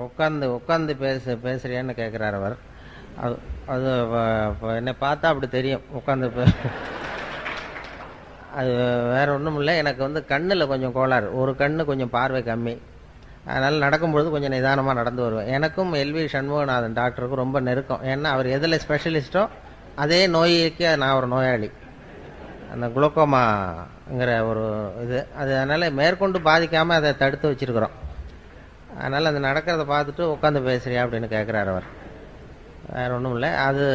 உட்காந்து உட்காந்து பேசுறியான்னு கேட்குறாரு அவர். அது அது என்னை பார்த்தா அப்படி தெரியும் உட்காந்து அது வேற ஒன்றும் இல்லை. எனக்கு வந்து கண்ணில் கொஞ்சம் கோளாறு, ஒரு கண்ணு கொஞ்சம் பார்வை கம்மி. அதனால் நடக்கும்பொழுது கொஞ்சம் நிதானமாக நடந்து வருவேன். எனக்கும் எல்வி சண்முகநாதன் டாக்டருக்கும் ரொம்ப நெருக்கம். ஏன்னா அவர் எதில் ஸ்பெஷலிஸ்ட்டோ அதே நோய்க்கு நான் ஒரு நோயாளி. அந்த குளோக்கோமாங்கிற ஒரு இது அது, அதனால் மேற்கொண்டு பாதிக்காமல் அதை தடுத்து வச்சுருக்குறோம். அதனால் அது நடக்கிறத பார்த்துட்டு உட்காந்து பேசுறியா அப்படின்னு கேட்குறாரு அவர். வேறு ஒன்றும் இல்லை. அது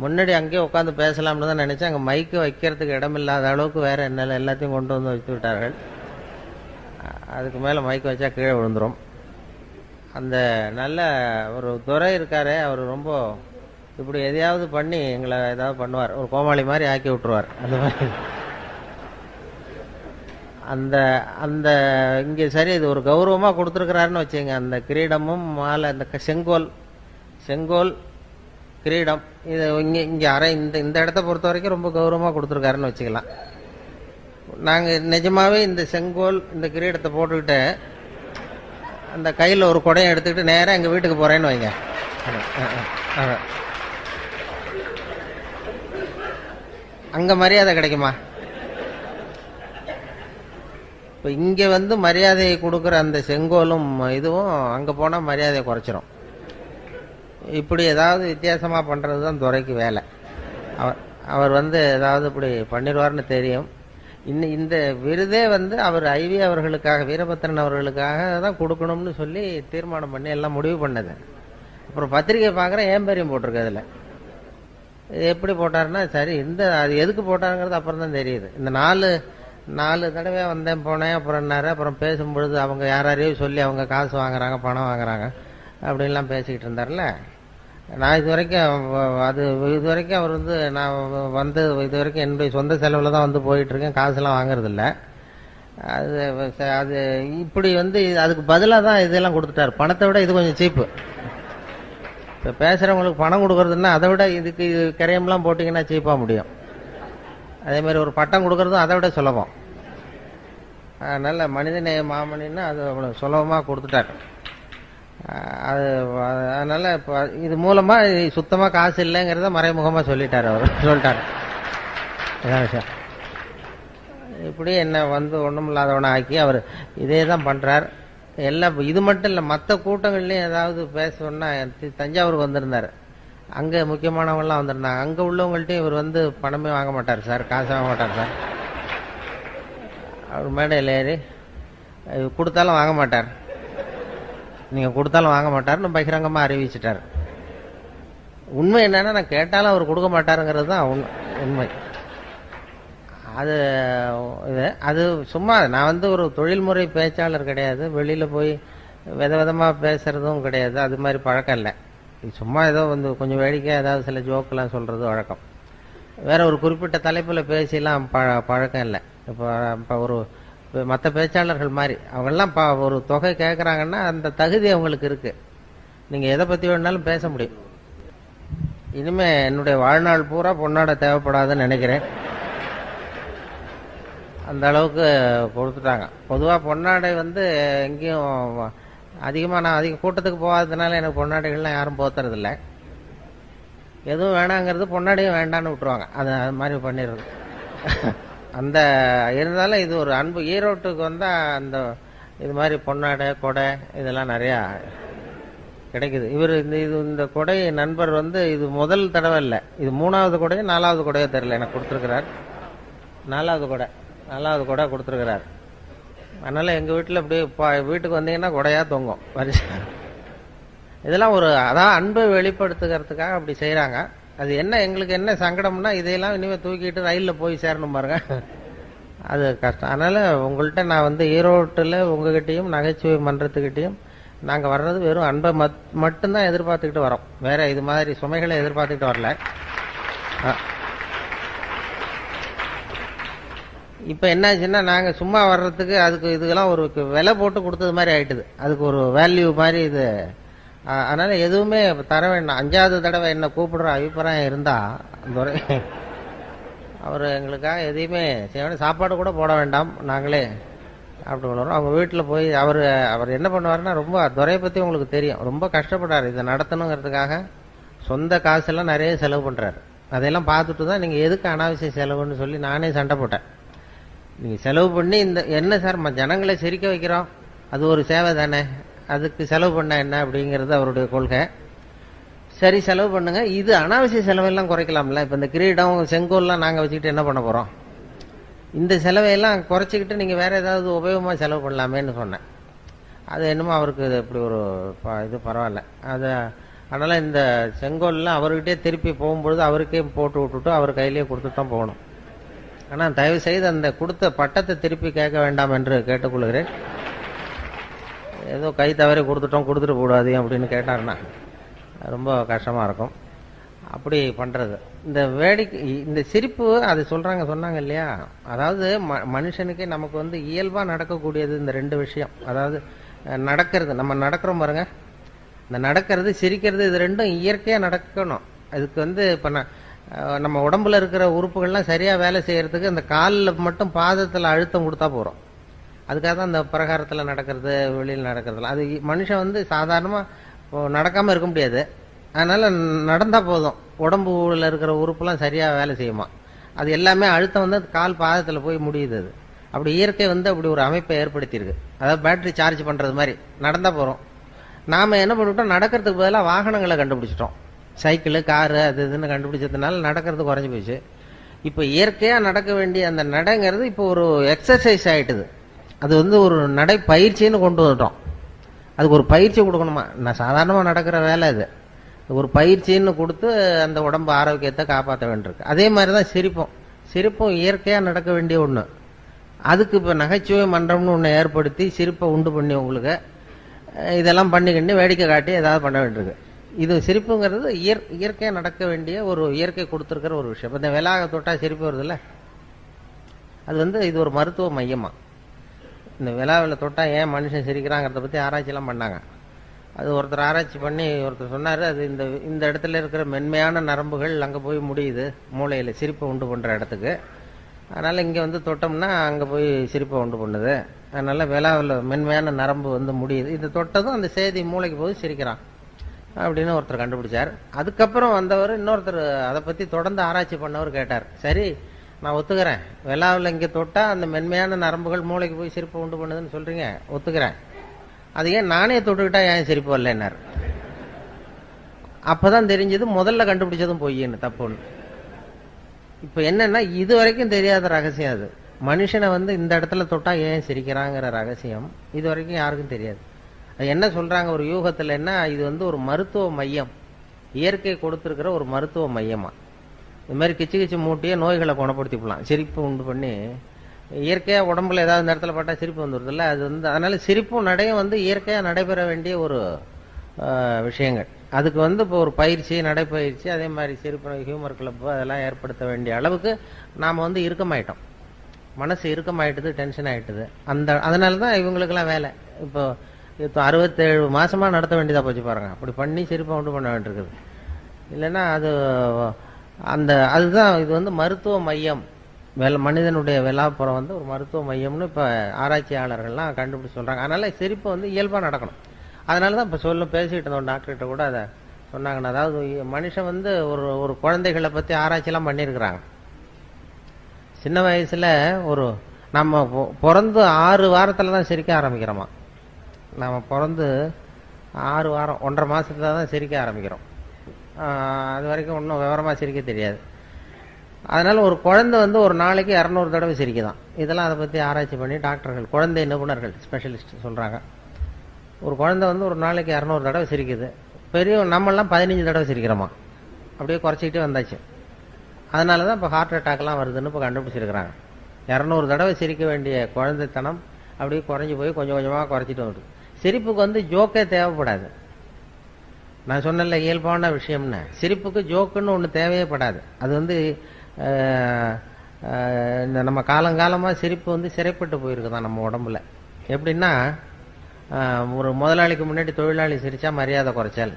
முன்னாடி அங்கேயே உட்காந்து பேசலாம்னு தான் நினச்சேன். அங்கே மைக்கு வைக்கிறதுக்கு இடமில்லாத அளவுக்கு வேறு என்ன எல்லாத்தையும் கொண்டு வந்து வச்சு விட்டார்கள். அதுக்கு மேலே மைக்கு வச்சா கீழே விழுந்துடும். அந்த நல்ல ஒரு துறை இருக்காரே, அவர் ரொம்ப இப்படி எதையாவது பண்ணி எங்களை ஏதாவது பண்ணுவார், ஒரு கோமாளி மாதிரி ஆக்கி விட்டுருவார். அந்த மாதிரி அந்த அந்த இங்கே சரி இது ஒரு கௌரவமாக கொடுத்துருக்குறாருன்னு வச்சுங்க. அந்த கிரீடமும் மாலை, அந்த செங்கோல் கிரீடம், இது இங்கே அரை இந்த இடத்த பொறுத்த வரைக்கும் ரொம்ப கௌரவமாக கொடுத்துருக்காருன்னு வச்சுக்கலாம். நாங்கள் நிஜமாகவே இந்த செங்கோல் இந்த கிரீடத்தை போட்டுக்கிட்டு அந்த கையில் ஒரு குடையை எடுத்துக்கிட்டு நேராக எங்கள் வீட்டுக்கு போகிறேன்னு வைங்க. அங்கே மரியாதை கிடைக்குமா? இப்போ இங்கே வந்து மரியாதையை கொடுக்குற அந்த செங்கோலும் இதுவும் அங்கே போனால் மரியாதையை குறைச்சிரும். இப்படி ஏதாவது வித்தியாசமாக பண்ணுறது தான் துறைக்கு வேலை. அவர் வந்து ஏதாவது இப்படி பண்ணிடுவார்னு தெரியும். இந்த விருதே வந்து அவர் ஐவி அவர்களுக்காக, வீரபத்திரன் அவர்களுக்காக தான் கொடுக்கணும்னு சொல்லி தீர்மானம் பண்ணி எல்லாம் முடிவு பண்ணது. அப்புறம் பத்திரிகை பார்க்குறேன், ஏம்பரியம் போட்டிருக்கு. அதில் எப்படி போட்டாருன்னா, சரி அது எதுக்கு போட்டாருங்கிறது அப்புறம் தான் தெரியுது. இந்த நாலு தடவை வந்தேன் போனேன், அப்புறம் என்னாரு, அப்புறம் பேசும்பொழுது அவங்க யாரையும் சொல்லி அவங்க காசு வாங்குறாங்க, பணம் வாங்குறாங்க அப்படின்லாம் பேசிக்கிட்டு இருந்தார்ல. நான் இது வரைக்கும் அவர் வந்து நான் வந்து இது வரைக்கும் என்னுடைய சொந்த செலவில் தான் வந்து போயிட்டுருக்கேன், காசுலாம் வாங்குறதில்ல. அது இப்படி வந்து அதுக்கு பதிலாக தான் இதெல்லாம் கொடுத்துட்டார். பணத்தை விட இது கொஞ்சம் சீப்பு. இப்போ பேசுகிறவங்களுக்கு பணம் கொடுக்குறதுன்னா அதை விட இதுக்கு கிரையம்லாம் போட்டிங்கன்னா சீப்பாக முடியும். அதேமாதிரி ஒரு பட்டம் கொடுக்குறதும் அதை விட சுலபம். அதனால் மனிதநேய மாமணின்னா அது அவ்வளோ சுலபமாக கொடுத்துட்டார். அதனால் இப்போ இது மூலமாக சுத்தமாக காசு இல்லைங்கிறத மறைமுகமாக சொல்லிட்டார். இப்படி என்ன வந்து ஒன்றும் இல்லாதவனை ஆக்கி அவர் இதே தான் பண்ணுறார். எல்லாம் இது மட்டும் இல்லை, மற்ற கூட்டங்கள்லையும் ஏதாவது பேசணுன்னா, தஞ்சாவூருக்கு வந்திருந்தார், அங்கே முக்கியமானவங்களாம் வந்திருந்தாங்க. அங்கே உள்ளவங்கள்ட்டையும் இவர் வந்து பணமே வாங்க மாட்டார் சார், காசு வாங்க மாட்டார் சார். அவர் மேடையில் ஏறி கொடுத்தாலும் வாங்க மாட்டார், நீங்கள் கொடுத்தாலும் வாங்க மாட்டார்னு பகிரங்கமாக அறிவிச்சிட்டார். உண்மை என்னன்னா, நான் கேட்டாலும் அவர் கொடுக்க மாட்டாருங்கிறது தான் உண்மை. அது சும்மா நான் வந்து ஒரு தொழில்முறை பேச்சாளர் கிடையாது, வெளியில் போய் விதமாக பேசுகிறதும் கிடையாது, அது மாதிரி பழக்கம் இல்லை. சும்மா ஏதோ வந்து கொஞ்சம் வேடிக்கையாக ஏதாவது சில ஜோக்கெல்லாம் சொல்கிறது வழக்கம். வேற ஒரு குறிப்பிட்ட தலைப்பில் பேசிலாம் பழக்கம் இல்லை. இப்போ ஒரு மற்ற பேச்சாளர்கள் மாதிரி அவங்கெல்லாம் ஒரு தொகை கேட்குறாங்கன்னா அந்த தகுதி அவங்களுக்கு இருக்குது. நீங்கள் எதை பற்றி வேணாலும் பேச முடியும். இனிமேல் என்னுடைய வாழ்நாள் பூரா பொன்னாடை தேவைப்படாதுன்னு நினைக்கிறேன். அந்த அளவுக்கு கொடுத்துட்டாங்க. பொதுவாக பொன்னாடை வந்து எங்கேயும் அதிகமாக நான் அதிக கூட்டத்துக்கு போகாததுனால எனக்கு பொன்னாடைகள்லாம் யாரும் போத்துறதில்ல. எதுவும் வேணாங்கிறது பொன்னாடையும் வேண்டான்னு விட்டுருவாங்க. அது மாதிரி பண்ணிடுறது. அந்த இருந்தாலும் இது ஒரு அன்பு. ஈரோட்டுக்கு வந்தால் அந்த இது மாதிரி பொன்னாடை கொடை இதெல்லாம் நிறையா கிடைக்குது. இந்த கொடை நண்பர் வந்து இது முதல் தடவை இல்லை, இது 3வது கொடையோ 4வது கொடையோ தெரியல, எனக்கு கொடுத்துருக்கிறார். 4வது கொடை கொடுத்துருக்கிறார். அதனால் எங்கள் வீட்டில் அப்படியே வீட்டுக்கு வந்தீங்கன்னா கொடையாக தொங்கும் வரிசை. இதெல்லாம் அதான் அன்பை வெளிப்படுத்துகிறதுக்காக அப்படி செய்கிறாங்க. அது எங்களுக்கு என்ன சங்கடம்னா, இதையெல்லாம் இனிமேல் தூக்கிட்டு ரயிலில் போய் சேரணும் பாருங்க, அது கஷ்டம். அதனால் உங்கள்கிட்ட நான் வந்து ஈரோட்டில் உங்ககிட்டையும் நகைச்சுவை மன்றத்துக்கிட்டையும் நாங்கள் வர்றது வெறும் அன்பை மட்டும்தான் எதிர்பார்த்துக்கிட்டு வரோம். வேற இது மாதிரி சுமைகளை எதிர்பார்த்துக்கிட்டு வரல. இப்போ என்னாச்சுன்னா, நாங்கள் சும்மா வர்றதுக்கு அதுக்கு இதுக்கெல்லாம் ஒரு விலை போட்டு கொடுத்தது மாதிரி ஆயிட்டுது. அதுக்கு ஒரு வேல்யூ மாதிரி இது. அதனால எதுவுமே தர வேண்டாம். 5வது தடவை என்ன கூப்பிடுற அபிப்பிராயம் இருந்தா அவர் எங்களுக்காக எதையுமே செய்ய வேண்டாம். சாப்பாடு கூட போட வேண்டாம், நாங்களே அப்படி வளரும். அவங்க வீட்டில் போய் அவர் அவர் என்ன பண்ணுவாருன்னா, ரொம்ப துறையை பற்றி உங்களுக்கு தெரியும், ரொம்ப கஷ்டப்படுறாரு இதை நடத்தணுங்கிறதுக்காக. சொந்த காசெல்லாம் நிறைய செலவு பண்ணுறாரு. அதையெல்லாம் பார்த்துட்டு தான் நீங்கள் எதுக்கு அனாவசிய செலவுன்னு சொல்லி நானே சண்டை போட்டேன். நீங்கள் செலவு பண்ணி இந்த என்ன சார் ஜனங்களை சிரிக்க வைக்கிறோம், அது ஒரு சேவை தானே, அதுக்கு செலவு பண்ண என்ன அப்படிங்கிறது அவருடைய கொள்கை. சரி செலவு பண்ணுங்க, இது அனாவசிய செலவெல்லாம் குறைக்கலாம்ல. இப்போ இந்த கிரீடம் செங்கோல்லாம் நாங்கள் வச்சுக்கிட்டு என்ன பண்ண போகிறோம், இந்த செலவையெல்லாம் குறைச்சிக்கிட்டு நீங்கள் வேற ஏதாவது உபயோகமாக செலவு பண்ணலாமேன்னு சொன்னேன். அது என்னமோ அவருக்கு இப்படி ஒரு இது பரவாயில்ல. அதை அதனால் இந்த செங்கோல்லாம் அவர்கிட்டே திருப்பி போகும்பொழுது அவருக்கே போட்டு விட்டுட்டு அவர் கையிலேயே கொடுத்துட்டு தான் போகணும். ஆனால் தயவு செய்து அந்த கொடுத்த பட்டத்தை திருப்பி கேட்க வேண்டாம் என்று கேட்டுக்கொள்கிறேன். ஏதோ கை தவறி கொடுத்துட்டு போடாது அப்படின்னு கேட்டாருன்னா ரொம்ப கஷ்டமாக இருக்கும். அப்படி பண்ணுறது இந்த வேடிக்கை, இந்த சிரிப்பு அது சொன்னாங்க இல்லையா, அதாவது மனுஷனுக்கே நமக்கு வந்து இயல்பாக நடக்கக்கூடியது இந்த ரெண்டு விஷயம். அதாவது நடக்கிறது, நம்ம நடக்கிறோம் பாருங்க, இந்த நடக்கிறது சிரிக்கிறது, இது ரெண்டும் இயற்கையாக நடக்கணும். அதுக்கு வந்து இப்போ நம்ம உடம்புல இருக்கிற உறுப்புகள்லாம் சரியாக வேலை செய்யறதுக்கு அந்த காலில் மட்டும் பாதத்தில் அழுத்தம் கொடுத்தா போகிறோம். அதுக்காக தான் இந்த பிரகாரத்தில் நடக்கிறது, வெளியில் நடக்கிறதுலாம். அது மனுஷன் வந்து சாதாரணமாக நடக்காமல் இருக்க முடியாது. அதனால் நடந்தால் போதும், உடம்புல இருக்கிற உறுப்புலாம் சரியாக வேலை செய்யுமா. அது எல்லாமே அழுத்தம் வந்து கால் பாதத்தில் போய் முடியுது. அது அப்படி இயற்கை வந்து அப்படி ஒரு அமைப்பை ஏற்படுத்தியிருக்கு. அதாவது பேட்டரி சார்ஜ் பண்ணுறது மாதிரி நடந்தால் போகிறோம். நாம் என்ன பண்ணிவிட்டோம், நடக்கிறதுக்கு பதிலாக வாகனங்களை கண்டுபிடிச்சிட்டோம். சைக்கிளு, காரு, அது இதுன்னு கண்டுபிடிச்சதுனால நடக்கிறது குறைஞ்சி போச்சு. இப்போ இயற்கையாக நடக்க வேண்டிய அந்த நடைங்கிறது இப்போ ஒரு எக்ஸசைஸ் ஆகிட்டுது. அது வந்து ஒரு நடை பயிற்சின்னு கொண்டு வந்துட்டோம். அதுக்கு ஒரு பயிற்சி கொடுக்கணுமா, நான் சாதாரணமாக நடக்கிற வேலை அது ஒரு பயிற்சின்னு கொடுத்து அந்த உடம்பு ஆரோக்கியத்தை காப்பாற்ற வேண்டியிருக்கு. அதே மாதிரி தான் சிரிப்பும் இயற்கையாக நடக்க வேண்டிய ஒன்று. அதுக்கு இப்போ நகைச்சுவை மன்றம்னு ஒன்று ஏற்படுத்தி சிரிப்பை உண்டு பண்ணி உங்களுக்கு இதெல்லாம் பண்ணிக்கிட்டு வேடிக்கை காட்டி ஏதாவது பண்ண வேண்டியிருக்கு. இது சிரிப்புங்கிறது இயற்கையாக நடக்க வேண்டிய ஒரு இயற்கை கொடுத்துருக்கிற ஒரு விஷயம். இந்த விலாக தொட்டா சிரிப்பு வருதுல்ல, அது வந்து இது ஒரு மருத்துவ மையமாக. இந்த விழாவில் தொட்டால் ஏன் மனுஷன் சிரிக்கிறாங்கிறத பற்றி ஆராய்ச்சிலாம் பண்ணாங்க. அது ஒருத்தர் ஆராய்ச்சி பண்ணி ஒருத்தர் சொன்னார், அது இந்த இடத்துல இருக்கிற மென்மையான நரம்புகள் அங்கே போய் முடியுது, மூளையில் சிரிப்பை உண்டு பண்ணுற இடத்துக்கு. அதனால் இங்கே வந்து தொட்டோம்னா அங்கே போய் சிரிப்பை உண்டு பண்ணுது. அதனால் விழாவில் மென்மையான நரம்பு வந்து முடியுது, இது தொட்டதும் அந்த செய்தி மூளைக்கு போய் சிரிக்கிறான் அப்படின்னு ஒருத்தர் கண்டுபிடிச்சார். அதுக்கப்புறம் வந்தவர் இன்னொருத்தர் அதை பற்றி தொடர்ந்து ஆராய்ச்சி பண்ணவர் கேட்டார், சரி நான் ஒத்துக்கிறேன், விழாவில் இங்கே தொட்டால் அந்த மென்மையான நரம்புகள் மூளைக்கு போய் சிரிப்பை உண்டு பண்ணுதுன்னு சொல்கிறீங்க, ஒத்துக்கிறேன். அது ஏன் நானே தொட்டுக்கிட்டா ஏன் சிரிப்பு வரலன்னார். அப்போதான் தெரிஞ்சது முதல்ல கண்டுபிடிச்சதும் பொய்ன்னு, தப்புன்னு. இப்போ என்னன்னா இது வரைக்கும் தெரியாத ரகசியம். அது மனுஷனை வந்து இந்த இடத்துல தொட்டா ஏன் சிரிக்கிறாங்கிற ரகசியம் இது வரைக்கும் யாருக்கும் தெரியாது. அது என்ன சொல்றாங்க ஒரு யூகத்தில், என்ன இது வந்து ஒரு மருத்துவ மையம், இயற்கை கொடுத்துருக்கிற ஒரு மருத்துவ மையமா. இது மாதிரி கிச்சு கிச்சு மூட்டியே நோய்களை குணப்படுத்திக்கலாம் சிரிப்பு உண்டு பண்ணி. இயற்கையாக உடம்புல ஏதாவது இந்த இடத்துல பட்டா சிரிப்பு வந்துடுதுல்ல, அது வந்து அதனால சிரிப்பும் நடையும் வந்து இயற்கையாக நடைபெற வேண்டிய ஒரு விஷயங்கள். அதுக்கு வந்து இப்போ ஒரு பயிற்சி, நடைப்பயிற்சி, அதே மாதிரி சிரிப்பு ஹியூமர் கிளப்பு அதெல்லாம் ஏற்படுத்த வேண்டிய அளவுக்கு நாம் வந்து இறுக்கமாயிட்டோம். மனசு இறுக்கமாயிட்டுது, டென்ஷன் ஆகிட்டுது. அதனால தான் இவங்களுக்கெல்லாம் வேலை இப்போ 67 மாசமாக நடத்த வேண்டியதாக போச்சு பாருங்க. அப்படி பண்ணி சிரிப்பை உண்டு பண்ண வேண்டியிருக்குது. இல்லைன்னா அதுதான் இது வந்து மருத்துவ மையம். மனிதனுடைய விழாப்புறம் வந்து ஒரு மருத்துவ மையம்னு இப்போ ஆராய்ச்சியாளர்கள்லாம் கண்டுபிடிச்சு சொல்கிறாங்க. அதனால் சிரிப்பு வந்து இயல்பாக நடக்கணும். அதனால தான் இப்போ பேசிகிட்டு இருந்தோம் டாக்டர்கிட்ட கூட அதை சொன்னாங்கன்னு. அதாவது மனுஷன் வந்து ஒரு குழந்தைகளை பற்றி ஆராய்ச்சிலாம் பண்ணியிருக்கிறாங்க. சின்ன வயசில் நம்ம பிறந்து 6 வாரத்தில் தான் சிரிக்க ஆரம்பிக்கிறோமா. நம்ம பிறந்து 6 வாரம் 1.5 மாதத்துல தான் சிரிக்க ஆரம்பிக்கிறோம். அது வரைக்கும் ஒன்றும் விவரமாக சிரிக்க தெரியாது. அதனால் ஒரு குழந்தை வந்து ஒரு நாளைக்கு 200 தடவை சிரிக்குதான். இதெல்லாம் அதை பற்றி ஆராய்ச்சி பண்ணி டாக்டர்கள், குழந்தை நிபுணர்கள், ஸ்பெஷலிஸ்ட் சொல்கிறாங்க. ஒரு குழந்தை வந்து ஒரு நாளைக்கு 200 தடவை சிரிக்குது. நம்மெல்லாம் 15 தடவை சிரிக்கிறோமா. அப்படியே குறைச்சிக்கிட்டே வந்தாச்சு. அதனால தான் இப்போ ஹார்ட் அட்டாக்லாம் வருதுன்னு இப்போ கண்டுபிடிச்சிருக்கிறாங்க. 200 தடவை சிரிக்க வேண்டிய குழந்தைத்தனம் அப்படியே குறைஞ்சி போய் கொஞ்சம் கொஞ்சமாக குறைச்சிட்டு வருது. சிரிப்புக்கு வந்து ஜோக்கே தேவைப்படாது. நான் சொன்னல இயல்பான விஷயம்னு, சிரிப்புக்கு ஜோக்குன்னு ஒன்று தேவையே படாது. அது வந்து இந்த நம்ம காலங்காலமாக சிரிப்பு வந்து சிறைப்பட்டு போயிருக்குதான் நம்ம உடம்புல. எப்படின்னா, ஒரு முதலாளிக்கு முன்னாடி தொழிலாளி சிரித்தா மரியாதை குறைச்சல்,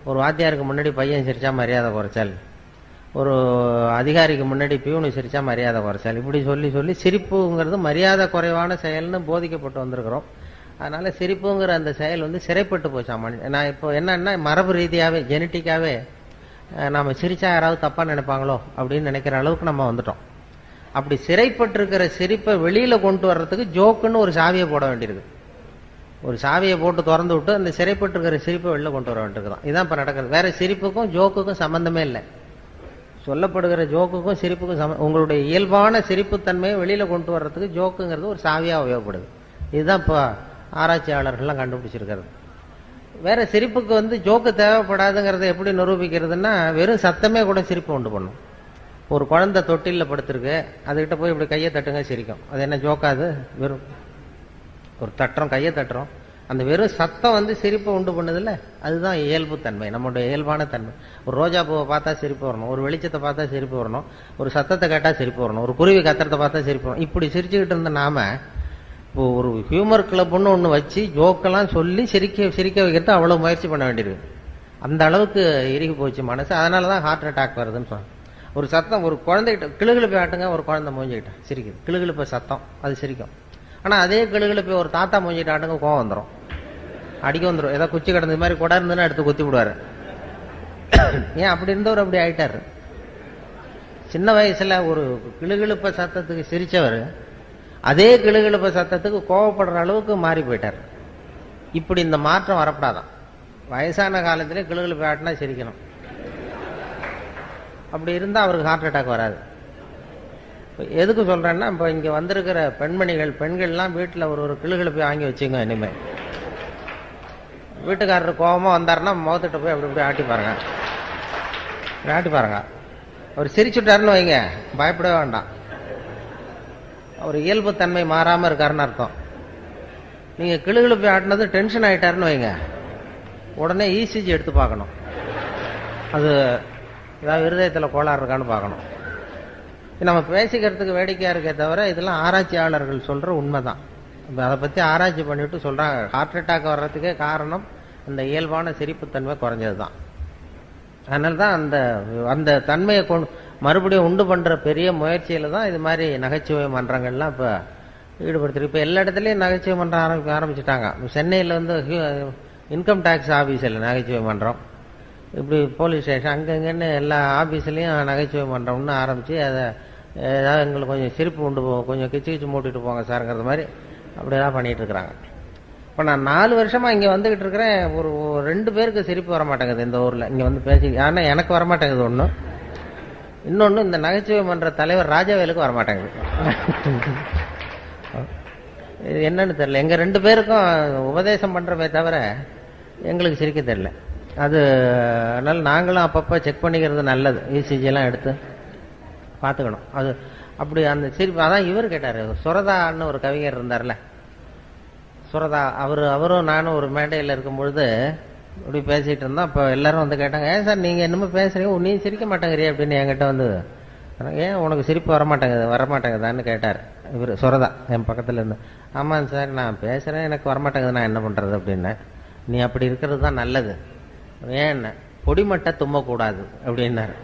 ஒரு வாத்தியாருக்கு முன்னாடி பையன் சிரித்தா மரியாதை குறைச்சல், ஒரு அதிகாரிக்கு முன்னாடி பியூனு சிரிச்சா மரியாதை குறைச்சல், இப்படி சொல்லி சொல்லி சிரிப்புங்கிறது மரியாதை குறைவான செயல்னு போதிக்கப்பட்டு வந்திருக்கிறோம். அதனால சிரிப்புங்கிற அந்த செயல் வந்து சிறைப்பட்டு போச்சாம். நான் இப்போ என்னன்னா மரபு ரீதியாவே ஜெனட்டிக்காவே நாம சிரிச்சா யாராவது தப்பா நினைப்பாங்களோ அப்படின்னு நினைக்கிற அளவுக்கு நம்ம வந்துட்டோம். அப்படி சிறைப்பட்டிருக்கிற சிரிப்பை வெளியில கொண்டு வர்றதுக்கு ஜோக்குன்னு ஒரு சாவியை போட வேண்டியிருக்கு. ஒரு சாவியை போட்டு திறந்து விட்டு அந்த சிறைப்பட்டிருக்கிற சிரிப்பை வெளில கொண்டு வர வேண்டியிருக்குதான். இதுதான் இப்ப நடக்கிறது. வேற சிரிப்புக்கும் ஜோக்குக்கும் சம்பந்தமே இல்லை. சொல்லப்படுகிற ஜோக்குக்கும் சிரிப்புக்கும் உங்களுடைய இயல்பான சிரிப்புத்தன்மையை வெளியில கொண்டு வர்றதுக்கு ஜோக்குங்கிறது ஒரு சாவியா உபயோகப்படுது. இதுதான் இப்போ ஆராய்ச்சியாளர்கள்லாம் கண்டுபிடிச்சிருக்கிறது. வேற சிரிப்புக்கு வந்து ஜோக்கு தேவைப்படாதுங்கிறத எப்படி நிரூபிக்கிறதுன்னா, வெறும் சத்தமே கூட சிரிப்பு உண்டு பண்ணும். ஒரு குழந்தை தொட்டிலில் படுத்திருக்கு, அதுகிட்ட போய் இப்படி கையை தட்டுங்க சிரிக்கும். அது என்ன ஜோக்காது? வெறும் ஒரு தட்டுறோம், கையை தட்டுறோம், அந்த வெறும் சத்தம் வந்து சிரிப்பை உண்டு பண்ணுதில்ல, அதுதான் இயல்பு தன்மை, நம்மளுடைய இயல்பான தன்மை. ஒரு ரோஜா பூவை பார்த்தா சிரிப்பு வரணும், ஒரு வெளிச்சத்தை பார்த்தா சிரிப்பு வரணும், ஒரு சத்தத்தை கேட்டா சிரிப்பு வரணும், ஒரு குருவி கத்துறதை பார்த்தா சிரிப்பு வரணும். இப்படி சிரிச்சுக்கிட்டு இருந்த நாம இப்போ ஒரு ஹியூமர் கிளப்னு ஒன்று வச்சு ஜோக்கெல்லாம் சொல்லி சிரிக்க வைக்கிறது அவ்வளவு முயற்சி பண்ண வேண்டியிருக்கு. அந்த அளவுக்கு இறுகி போச்சு மனசு. அதனாலதான் ஹார்ட் அட்டாக் வருதுன்னு சொன்னாங்க. ஒரு சத்தம், ஒரு குழந்தைகிட்ட கிளுகிழப்பை ஆட்டுங்க, ஒரு குழந்தை மூஞ்சிக்கிட்ட சிரிக்குது, கிளுகிழப்பை சத்தம் அது சிரிக்கும். ஆனா அதே கிளுகிழப்பை ஒரு தாத்தா மூஞ்சிட்டு ஆட்டுங்க, கோவம் வந்துடும், அடிக்க வந்துடும். ஏதோ குச்சி கிடந்த மாதிரி கூட இருந்துன்னு எடுத்து குத்தி விடுவாரு. ஏன் அப்படி இருந்தவர் அப்படி ஆயிட்டாரு. சின்ன வயசுல ஒரு கிளுகிழப்ப சத்தத்துக்கு சிரிச்சவர் அதே கிளுகிழப்ப சத்தத்துக்கு கோவப்படுற அளவுக்கு மாறி போயிட்டார். இப்படி இந்த மாற்றம் வரப்படாதான். வயசான காலத்திலே கிளுகிழப்பை ஆட்டினா சிரிக்கணும். அப்படி இருந்தா அவருக்கு ஹார்ட் அட்டாக் வராது. எதுக்கு சொல்றேன்னா, இப்ப இங்க வந்திருக்கிற பெண்கள்லாம் வீட்டுல ஒரு கிளுகிழப்பை வாங்கி வச்சுங்க. இனிமே வீட்டுக்காரர் கோபமா வந்தாருன்னா முகத்திட்ட போய் அப்படி இப்படி ஆட்டி பாருங்க. அவர் சிரிச்சுட்டாருன்னு வைங்க, பயப்படவே வேண்டாம். அவர் இயல்பு தன்மை மாறாம இருக்காருன்னு அர்த்தம். நீங்க கிளுகிழப்பை ஆட்டினது டென்ஷன் ஆயிட்டாருன்னு வைங்க, உடனே இசிஜி எடுத்து பார்க்கணும். அது ஏதாவது இருதயத்தில் கோளாறு இருக்கான்னு பார்க்கணும். நம்ம பேசிக்கிறதுக்கு வேடிக்கையா இருக்கே தவிர இதெல்லாம் ஆராய்ச்சியாளர்கள் சொல்ற உண்மைதான். அதை பத்தி ஆராய்ச்சி பண்ணிட்டு சொல்றாங்க, ஹார்ட் அட்டாக் வர்றதுக்கே காரணம் அந்த இயல்பான சிரிப்புத்தன்மை குறைஞ்சதுதான். அதனால்தான் அந்த தன்மையை மறுபடியும் உண்டு பண்ற பெரிய முயற்சியில தான் இது மாதிரி நகைச்சுவை மன்றங்கள்லாம் இப்ப ஈடுபடுத்திருக்கு. இப்ப எல்லா இடத்துலயும் நகைச்சுவை மன்றம் ஆரம்பிச்சுட்டாங்க. சென்னையில வந்து இன்கம் டேக்ஸ் ஆபீஸ்ல நகைச்சுவை மன்றம், இப்படி போலீஸ் ஸ்டேஷன் அங்கங்கன்னு எல்லா ஆபீஸ்லயும் நகைச்சுவை மன்றம்னு ஆரம்பிச்சு அதை ஏதாவது எங்களுக்கு கொஞ்சம் சிரிப்பு உண்டு போகும், கொஞ்சம் கிச்சு மூட்டிட்டு போங்க சார்ங்கிறது மாதிரி அப்படியெல்லாம் பண்ணிட்டு இருக்கிறாங்க. இப்ப நான் 4 வருஷமா இங்க வந்துகிட்டு இருக்கிறேன். ஒரு 2 பேருக்கு சிரிப்பு வர மாட்டேங்குது இந்த ஊர்ல. இங்க வந்து பேசி, ஆனா எனக்கு வர மாட்டேங்குது ஒண்ணு. இன்னொன்னு, இந்த நகைச்சுவை மன்ற தலைவர் ராஜவேலுக்கு வரமாட்டாங்க. இது என்னன்னு தெரியல. எங்க 2 பேருக்கும் உபதேசம் பண்றமே தவிர எங்களுக்கு சிரிக்க தெரியல. அது அதனால நாங்களும் அப்பப்ப செக் பண்ணிக்கிறது நல்லது. இசிஜி எல்லாம் எடுத்து பாத்துக்கணும். அது அப்படி அந்த சிரிப்பு. அதான் இவர் கேட்டாரு, சுரதான்னு ஒரு கவிஞர் இருந்தார்ல, சுரதா, அவரும் நானும் ஒரு மேடையில் இருக்கும் பொழுது இப்படி பேசிட்டு இருந்தோம். அப்ப எல்லாரும் வந்து கேட்டாங்க, ஏன் சார் நீங்க என்னமோ பேசுறீங்க, நீ சிரிக்க மாட்டேங்கிறிய அப்படின்னு என்கிட்ட வந்து, ஏன் உனக்கு சிரிப்பு வரமாட்டேங்குதான்னு கேட்டார் இவர் சுரதா என் பக்கத்துல இருந்து. ஆமாங்க சார், நான் பேசுறேன், எனக்கு வரமாட்டேங்குது, நான் என்ன பண்றது அப்படின்னு. நீ அப்படி இருக்கிறது தான் நல்லது. ஏன் பொடிமட்டை தும்மக்கூடாது அப்படின்னாரு.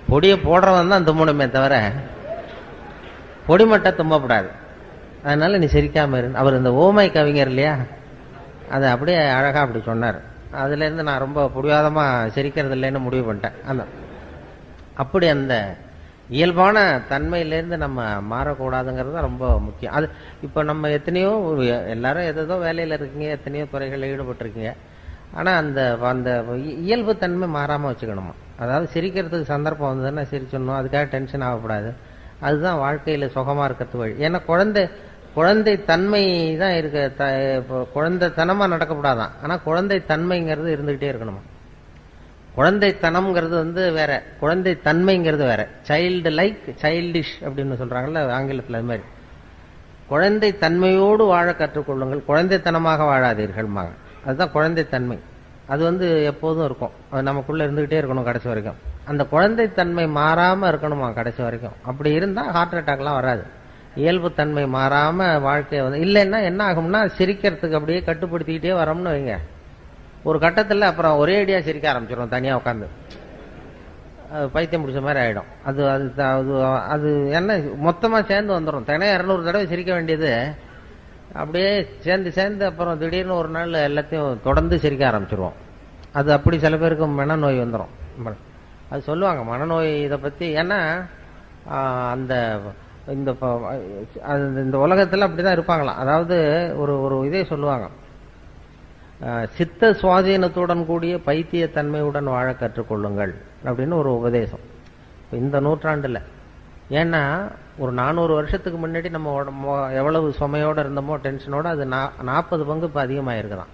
பொடியை போடுறவன் தான் தும்மணுமே தவிர பொடிமட்டை தும்மக்கூடாது. அதனால நீ சிரிக்காம இரு. அவர் இந்த ஓமை கவிஞர் இல்லையா, அதை அப்படியே அழகா அப்படி சொன்னார். அதுல இருந்து நான் ரொம்ப புடிவாதமா சிரிக்கிறது இல்லைன்னு முடிவு பண்ணிட்டேன். அப்படி அந்த இயல்பான தன்மையிலேருந்து நம்ம மாறக்கூடாதுங்கிறது ரொம்ப முக்கியம். அது இப்ப நம்ம எத்தனையோ எல்லாரும் ஏதோ வேலையில இருக்கீங்க, எத்தனையோ துறைகளில் ஈடுபட்டிருக்கீங்க. ஆனா அந்த இயல்பு தன்மை மாறாம வச்சுக்கணுமா. அதாவது சிரிக்கிறதுக்கு சந்தர்ப்பம் வந்ததுன்னா சிரிச்சிடணும், அதுக்காக டென்ஷன் ஆகக்கூடாது. அதுதான் வாழ்க்கையில சுகமா இருக்கிறது வழி. ஏன்னா குழந்தை தன்மை தான் இருக்கு, குழந்தைத்தனமா நடக்கப்படாதான். ஆனா குழந்தை தன்மைங்கிறது இருந்துகிட்டே இருக்கணுமா. குழந்தைத்தனம்ங்கிறது வந்து வேற, குழந்தை தன்மைங்கிறது வேற. சைல்டு லைக் சைல்டிஷ் அப்படின்னு சொல்றாங்கல்ல ஆங்கிலத்தில், அது மாதிரி குழந்தை தன்மையோடு வாழ கற்றுக்கொள்ளுங்கள், குழந்தைத்தனமாக வாழாதீர்கள். அதுதான் குழந்தைத்தன்மை. அது வந்து எப்போதும் இருக்கும், அது நமக்குள்ள இருந்துகிட்டே இருக்கணும் கடைசி வரைக்கும். அந்த குழந்தைத்தன்மை மாறாம இருக்கணுமா கடைசி வரைக்கும். அப்படி இருந்தா ஹார்ட் அட்டாக்லாம் வராது. இயல்பு தன்மை மாறாம வாழ்க்கைய வந்து இல்லைன்னா என்ன ஆகும்னா, சிரிக்கிறதுக்கு அப்படியே கட்டுப்படுத்திக்கிட்டே வரோம்னு வைங்க, ஒரு கட்டத்துல அப்புறம் ஒரே அடியா சிரிக்க ஆரம்பிச்சிடும் தனியா உட்காந்து. பைத்தியம் பிடிச்ச மாதிரி ஆகிடும். அது அது அது அது என்ன மொத்தமாக சேர்ந்து வந்துடும். தினம் 200 தடவை சிரிக்க வேண்டியது அப்படியே சேர்ந்து அப்புறம் திடீர்னு ஒரு நாள் எல்லாத்தையும் தொடர்ந்து சிரிக்க ஆரம்பிச்சிருவோம். அது அப்படி சில பேருக்கு மனநோய் வந்துடும். அது சொல்லுவாங்க மனநோய் இதை பற்றி. ஏன்னா அந்த இந்த உலகத்தில் அப்படிதான் இருப்பாங்களாம். அதாவது ஒரு இதே சொல்லுவாங்க, சித்த சுவாதீனத்துடன் கூடிய பைத்தியத்தன்மையுடன் வாழ கற்றுக்கொள்ளுங்கள் அப்படின்னு ஒரு உபதேசம் இந்த நூற்றாண்டில். ஏன்னா ஒரு 400 வருஷத்துக்கு முன்னாடி நம்ம எவ்வளவு சுமையோடு இருந்தோமோ டென்ஷனோட அது 40 பங்கு இப்போ அதிகமாகிருக்குதான்.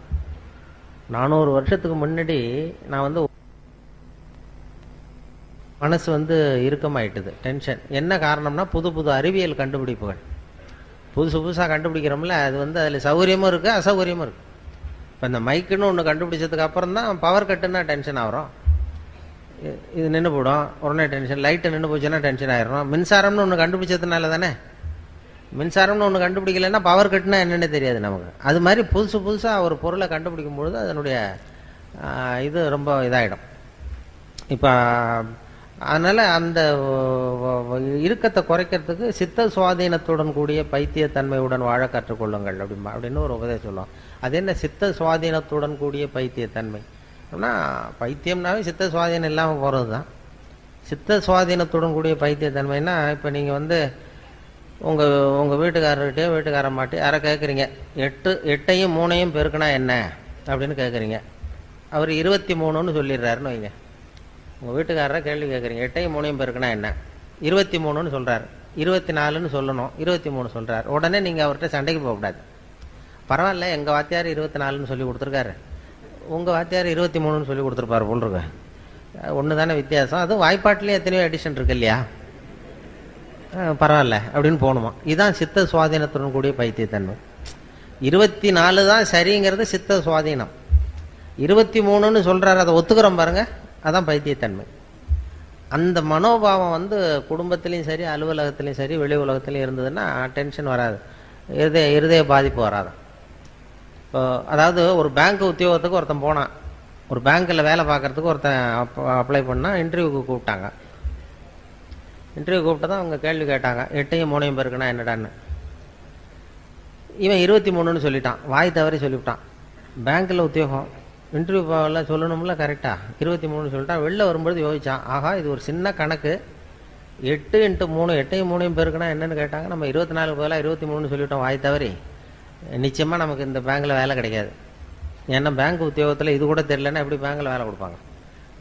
400 வருஷத்துக்கு முன்னாடி நான் மனசு இறுக்கமாயிட்டுது, டென்ஷன். என்ன காரணம்னா புது அறிவியல் கண்டுபிடிப்புகள் புதுசாக கண்டுபிடிக்கிறோம்ல, அது அதில் சௌகரியமும் இருக்குது அசௌகரியமும் இருக்குது. இப்போ இந்த மைக்குன்னு ஒன்று கண்டுபிடிச்சதுக்கு அப்புறம் தான் பவர் கட்டுன்னா டென்ஷன் ஆகிறோம். இது நின்று போடும் உடனே டென்ஷன். லைட்டு நின்று போச்சுன்னா டென்ஷன் ஆயிடும். மின்சாரம்னு ஒன்று கண்டுபிடிச்சதுனால தானே. மின்சாரம்னு ஒன்று கண்டுபிடிக்கலைன்னா பவர் கட்டுனா என்னென்னு தெரியாது நமக்கு. அது மாதிரி புதுசாக ஒரு பொருளை கண்டுபிடிக்கும் பொழுது அதனுடைய இது ரொம்ப இதாகிடும். இப்போ அதனால் அந்த இறுக்கத்தை குறைக்கிறதுக்கு சித்த சுவாதீனத்துடன் கூடிய பைத்தியத்தன்மையுடன் வாழ கற்றுக்கொள்ளுங்கள் அப்படின்னு ஒரு உபதேசம் சொல்லுவோம். அது என்ன சித்த சுவாதீனத்துடன் கூடிய பைத்தியத்தன்மை அப்படின்னா, பைத்தியம்னாவே சித்த சுவாதீனம் இல்லாமல் போகிறது தான். சித்த சுவாதீனத்துடன் கூடிய பைத்தியத்தன்மைன்னா, இப்போ நீங்கள் உங்கள் வீட்டுக்காரர்கிட்டயோ வீட்டுக்காரம்மாட்டி யாரை கேட்குறீங்க, 8ஐயும் 3ஐயும் பெருக்குனா என்ன அப்படின்னு கேட்குறீங்க. அவர் 23ன்னு சொல்லிடுறாருன்னு வைங்க. உங்கள் வீட்டுக்காரரை கேள்வி கேட்குறீங்க, 8ஐயும் 3ஐயும் பெருக்குனா என்ன, 23ன்னு சொல்கிறார். 24ன்னு சொல்லணும், 23 சொல்கிறார். உடனே நீங்கள் அவர்கிட்ட சண்டைக்கு போகக்கூடாது. பரவாயில்ல, எங்கள் வாத்தியார் 24ன்னு சொல்லி கொடுத்துருக்காரு, உங்கள் வாத்தியார் 23ன்னு சொல்லி கொடுத்துருப்பாரு போல் இருக்கு. ஒன்று தானே வித்தியாசம். அதுவும் வாய்ப்பாட்டிலேயே எத்தனையோ எடிஷன் இருக்கு இல்லையா, பரவாயில்ல அப்படின்னு போகணுமா. இதுதான் சித்த சுவாதீனத்துடன் கூடிய பைத்தியத்தன்மை. 24 தான் சரிங்கிறது சித்த சுவாதீனம். 23ன்னு சொல்கிறாரு, அதை ஒத்துக்கிறோம் பாருங்க, அதான் பைத்தியத்தன்மை. அந்த மனோபாவம் குடும்பத்திலையும் சரி அலுவலகத்திலையும் சரி வெளி உலகத்திலையும் இருந்ததுன்னா டென்ஷன் வராது, இருதய பாதிப்பு வராது. இப்போ அதாவது ஒரு பேங்க் உத்தியோகத்துக்கு ஒருத்தன் போனான், ஒரு பேங்க்கில் வேலை பார்க்குறதுக்கு ஒருத்தன் அப்ளை பண்ணால் இன்டர்வியூக்கு கூப்பிட்டாங்க. இன்டர்வியூ கூப்பிட்டு தான் அவங்க கேள்வி கேட்டாங்க, 8ஐயும் 3ஐயும் பெருக்குனா என்னடான்னு. இவன் 23ன்னு சொல்லிட்டான், வாய் தவறி சொல்லிவிட்டான். பேங்க்கில் உத்தியோகம், இன்டர்வியூ எல்லாம் சொல்லணும்ல கரெக்டாக, 23ன்னு சொல்லிட்டான். வெளில வரும்பொழுது யோசிச்சான், ஆகா இது ஒரு சின்ன கணக்கு, 8 × 3 8ஐயும் 3ஐயும் பெருக்குனா என்னன்னு கேட்டாங்க, நம்ம 24 பதிலாக 23ன்னு சொல்லிவிட்டோம் வாய் தவறி. நிச்சயமாக நமக்கு இந்த பேங்க்கில் வேலை கிடைக்காது. ஏன்னா பேங்க் உத்தியோகத்தில் இது கூட தெரியலன்னா எப்படி பேங்க்கில் வேலை கொடுப்பாங்க,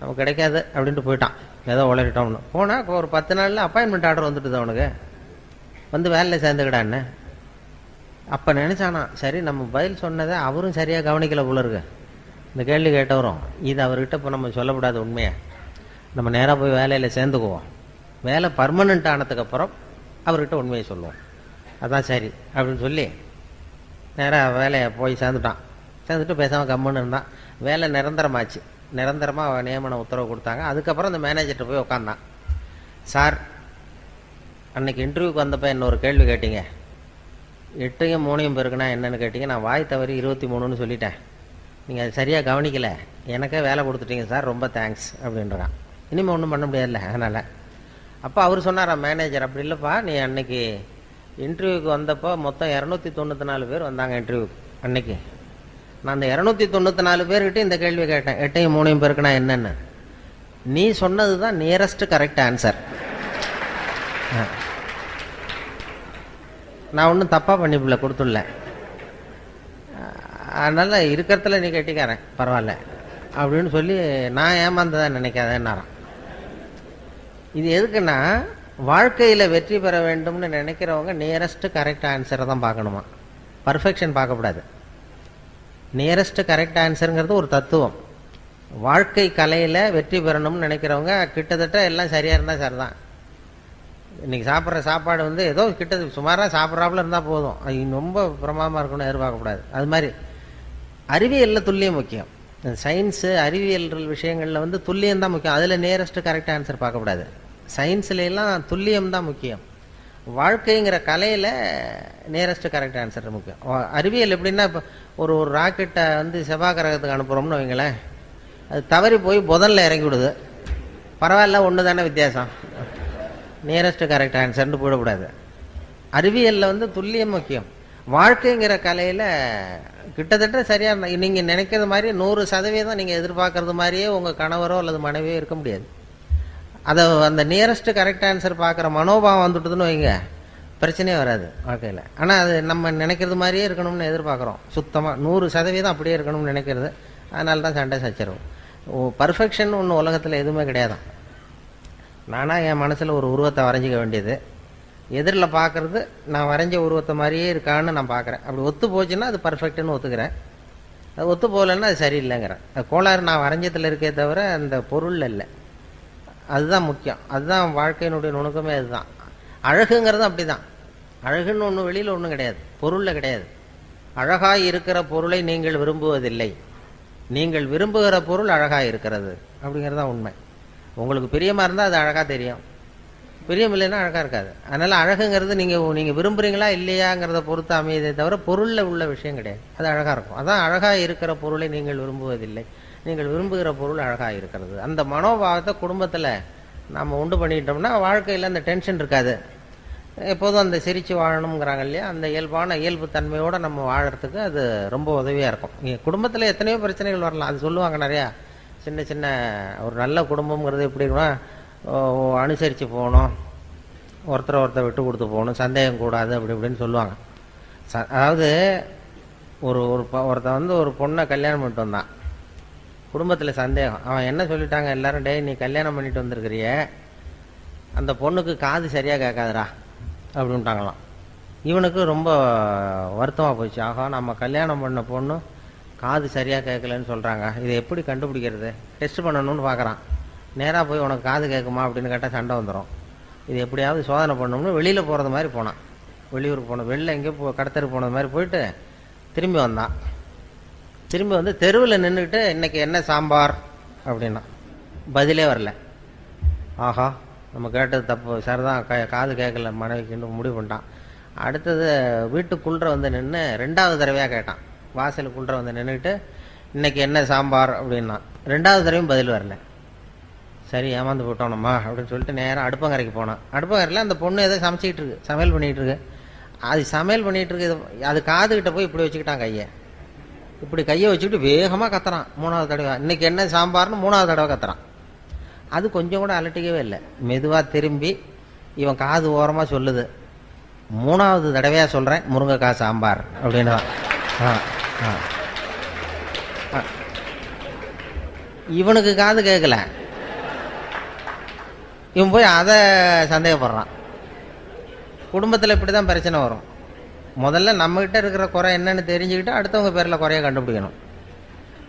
நமக்கு கிடைக்காது அப்படின்ட்டு போயிட்டான். ஏதோ உளறிட்டோம்னு போனால் ஒரு 10 நாளில் அப்பாயின்மெண்ட் ஆர்டர் வந்துட்டுது அவனுக்கு, வேலையில் சேர்ந்துக்கிடான்னு. அப்போ நினச்சானா, சரி நம்ம பதில் சொன்னதை அவரும் சரியாக கவனிக்கலை போல இருக்கு, இந்த கேள்வி கேட்டவரும். இது அவர்கிட்ட இப்போ நம்ம சொல்லக்கூடாது உண்மையை, நம்ம நேராக போய் வேலையில் சேர்ந்துக்குவோம். வேலை பர்மனெண்ட் ஆனதுக்கப்புறம் அவர்கிட்ட உண்மையை சொல்லுவோம், அதான் சரி அப்படின்னு சொல்லி நேராக வேலையை போய் சேர்ந்துட்டான். சேர்ந்துட்டு பேசாமல் கம்முன்னு இருந்தான். வேலை நிரந்தரமாச்சு, நிரந்தரமாக நியமன உத்தரவு கொடுத்தாங்க. அதுக்கப்புறம் அந்த மேனேஜர்கிட்ட போய் உட்காந்தான். சார், அன்னைக்கு இன்டர்வியூக்கு வந்தப்போ என்ன ஒரு கேள்வி கேட்டீங்க, 8ஐயும் 3ஐயும் பெருக்குனா என்னன்னு கேட்டீங்க, நான் வாய் தவறி 23ன்னு சொல்லிட்டேன், நீங்கள் அது சரியாக கவனிக்கலை, எனக்கே வேலை கொடுத்துட்டீங்க சார், ரொம்ப தேங்க்ஸ் அப்படின்றான். இனிமேல் ஒன்றும் பண்ண முடியாதுல்ல அதனால். அப்போ அவர் சொன்னாரா மேனேஜர், அப்படி இல்லைப்பா, நீ அன்னைக்கு இன்டர்வியூக்கு வந்தப்போ மொத்தம் 294 பேர் வந்தாங்க இன்டர்வியூக்கு அன்னைக்கு. நான் அந்த 294 பேர்கிட்ட இந்த கேள்வி கேட்டேன், 8ஐயும் 3ஐயும் பெருக்குனா என்னன்னு. நீ சொன்னது தான் நியரஸ்ட் கரெக்ட் ஆன்சர். நான் ஒன்றும் தப்பாக பண்ணிப்பில்ல, கொடுத்துடல. அதனால் இருக்கிறதுல நீ கட்டிக்காரன் பரவாயில்ல அப்படின்னு சொல்லி நான் ஏமாந்ததான் நினைக்காதேன்னாரான். இது எதுக்குன்னா, வாழ்க்கையில் வெற்றி பெற வேண்டும்னு நினைக்கிறவங்க நியரஸ்ட் கரெக்ட் ஆன்சரை தான் பார்க்கணுமா, பர்ஃபெக்ஷன் பார்க்கக்கூடாது. நியரஸ்ட் கரெக்ட் ஆன்சருங்கிறது ஒரு தத்துவம். வாழ்க்கை கலையில் வெற்றி பெறணும்னு நினைக்கிறவங்க கிட்டத்தட்ட எல்லாம் சரியாக இருந்தால் சரி தான். இன்றைக்கி சாப்பிட்ற சாப்பாடு ஏதோ கிட்டத்தட்ட சுமாராக சாப்பிட்றாப்புல இருந்தால் போதும், அது ரொம்ப பிரமாதமாக இருக்கணும்னு எதிர்பார்க்கக்கூடாது. அது மாதிரி அறிவியலில் துல்லியம் முக்கியம். சயின்ஸு அறிவியல் விஷயங்களில் துல்லியம் தான் முக்கியம். அதில் நியரஸ்ட் கரெக்ட் ஆன்சர் பார்க்கக்கூடாது. சயின்ஸ்லாம் துல்லியம் தான் முக்கியம். வாழ்க்கைங்கிற கலையில் நியரஸ்ட் கரெக்ட் ஆன்சர் முக்கியம். அறிவியல் எப்படின்னா, இப்போ ஒரு ராக்கெட்டை செவ்வாய் கிரகத்துக்கு அனுப்புகிறோம்னு வைங்களேன், அது தவறி போய் புதனில் இறங்கி விடுது. பரவாயில்ல, ஒன்று தானே வித்தியாசம், நியரஸ்ட் கரெக்ட் ஆன்சர்னு போடக்கூடாது. அறிவியலில் வந்து துல்லியம் முக்கியம். வாழ்க்கைங்கிற கலையில் கிட்டத்தட்ட சரியாக நீங்கள் நினைக்கிறது மாதிரி 100% நீங்கள் எதிர்பார்க்கறது மாதிரியே உங்கள் கணவரோ அல்லது மனைவியோ இருக்க முடியாது. அதை அந்த நியரஸ்ட் கரெக்ட் ஆன்சர் பார்க்குற மனோபாவம் வந்துட்டுதுன்னு வைங்க, பிரச்சனையே வராது வாழ்க்கையில். ஆனால் அது நம்ம நினைக்கிறது மாதிரியே இருக்கணும்னு எதிர்பார்க்குறோம், சுத்தமாக 100% அப்படியே இருக்கணும்னு நினைக்கிறது. அதனால தான் சண்டை சச்சரவு. பர்ஃபெக்ஷன் ஒன்று உலகத்தில் எதுவுமே கிடையாது. நானாக என் மனசில் ஒரு உருவத்தை வரைஞ்சிக்க வேண்டியது, எதிரில் பார்க்குறது நான் வரைஞ்ச உருவத்தை மாதிரியே இருக்கான்னு நான் பார்க்குறேன். அப்படி ஒத்து போச்சுன்னா அது பர்ஃபெக்டுன்னு ஒத்துக்கிறேன், அது ஒத்து போகலன்னா அது சரியில்லைங்கிறேன். அது கோளாறு நான் வரைஞ்சத்தில் இருக்கே தவிர அந்த பொருளில் இல்லை. அதுதான் முக்கியம், அதுதான் வாழ்க்கையினுடைய நுணுக்கமே. அதுதான் அழகுங்கிறது. அப்படி தான் அழகுன்னு ஒன்று வெளியில் ஒன்றும் கிடையாது, பொருளில் கிடையாது. அழகாய் இருக்கிற பொருளை நீங்கள் விரும்புவதில்லை, நீங்கள் விரும்புகிற பொருள் அழகாக இருக்கிறது அப்படிங்கிறது தான் உண்மை. உங்களுக்கு பிரியமாக இருந்தால் அது அழகாக தெரியும், பிரியம் இல்லைன்னா அழகாக இருக்காது. அதனால் அழகுங்கிறது நீங்கள் விரும்புகிறீங்களா இல்லையாங்கிறத பொறுத்து அமையதே தவிர பொருளில் உள்ள விஷயம் கிடையாது. அது அழகாக இருக்கும். அதான் அழகாக இருக்கிற பொருளை நீங்கள் விரும்புவதில்லை, நீங்கள் விரும்புகிற பொருள் அழகாக இருக்கிறது. அந்த மனோபாவத்தை குடும்பத்தில் நாம் உண்டு பண்ணிட்டோம்னா வாழ்க்கையில் அந்த டென்ஷன் இருக்காது. எப்போதும் அந்த சிரித்து வாழணுங்கிறாங்க இல்லையா, அந்த இயல்பு தன்மையோடு நம்ம வாழறதுக்கு அது ரொம்ப உதவியாக இருக்கும். குடும்பத்தில் எத்தனையோ பிரச்சனைகள் வரலாம், அது சொல்லுவாங்க நிறையா. சின்ன சின்ன ஒரு நல்ல குடும்பங்கிறது எப்படி இருக்குன்னா, அனுசரித்து போகணும், ஒருத்தரை விட்டு கொடுத்து போகணும், சந்தேகம் கூடாது, அப்படி இப்படின்னு சொல்லுவாங்க. அதாவது ஒருத்தன் வந்து ஒரு பொண்ணை கல்யாணம் பண்ணிட்டு வந்தான். குடும்பத்தில் சந்தேகம். அவன் என்ன சொல்லிட்டாங்க எல்லாரும், டே நீ கல்யாணம் பண்ணிட்டு வந்திருக்கிறிய, அந்த பொண்ணுக்கு காது சரியாக கேட்காதுடா அப்படின்ட்டாங்களாம். இவனுக்கு ரொம்ப வருத்தமாக போச்சு. ஆகா, நம்ம கல்யாணம் பண்ண பொண்ணு காது சரியாக கேட்கலன்னு சொல்கிறாங்க, இதை எப்படி கண்டுபிடிக்கிறது, டெஸ்ட் பண்ணணும்னு பார்க்குறான். நேராக போய் உனக்கு காது கேட்குமா அப்படின்னு கேட்டால் சண்டை வந்துடும். இது எப்படியாவது சோதனை பண்ணணும்னு வெளியில் போகிறது மாதிரி போனான். வெளியூருக்கு போனோம், வெளில எங்கேயோ கடத்தருக்கு போனது மாதிரி போயிட்டு திரும்பி வந்தான். திரும்பி வந்து தெருவில் நின்றுக்கிட்டு இன்றைக்கி என்ன சாம்பார் அப்படின்னா பதிலே வரல. ஆஹா, நம்ம கேட்டது தப்பு, சரிதான், காது கேட்கல மனைவிக்குன்னு முடிவு பண்ணிட்டான். அடுத்தது வீட்டுக்குள்ளே வந்து நின்று 2வது தடவையாக கேட்டான். வாசலுக்குள்ளே வந்து நின்றுக்கிட்டு இன்றைக்கி என்ன சாம்பார் அப்படின்னா 2வது தடவையும் பதில் வரல. சரி, ஏமாந்து போட்டோம் நம்ம அப்படின்னு சொல்லிட்டு நேராக அடுப்பங்கரைக்கு போனான். அடுப்பங்கரையில் அந்த பொண்ணு ஏதோ சமைச்சிக்கிட்டு இருக்கு, சமையல் பண்ணிகிட்டு இருக்கு. அது சமையல் பண்ணிகிட்டு இருக்கு, அது காதுகிட்ட போய் இப்படி வச்சுக்கிட்டான் கையை. இப்படி கையை வச்சுக்கிட்டு வேகமாக கத்துறான் 3வது தடவை. இன்றைக்கி என்ன சாம்பார்னு 3வது தடவை கத்துறான். அது கொஞ்சம் கூட அலட்டிக்கவே இல்லை. மெதுவாக திரும்பி இவன் காது ஓரமாக சொல்லுது, 3வது தடவையாக சொல்கிறேன் முருங்கைக்காய் சாம்பார் அப்படின்னு. இவனுக்கு காது கேட்கல, இவன் போய் அதை சந்தேகப்படுறான். குடும்பத்தில் இப்படி தான் பிரச்சனை வரும். முதல்ல நம்மகிட்ட இருக்கிற குறை என்னன்னு தெரிஞ்சுக்கிட்டு அடுத்தவங்க பேரில் குறைய கண்டுபிடிக்கணும்.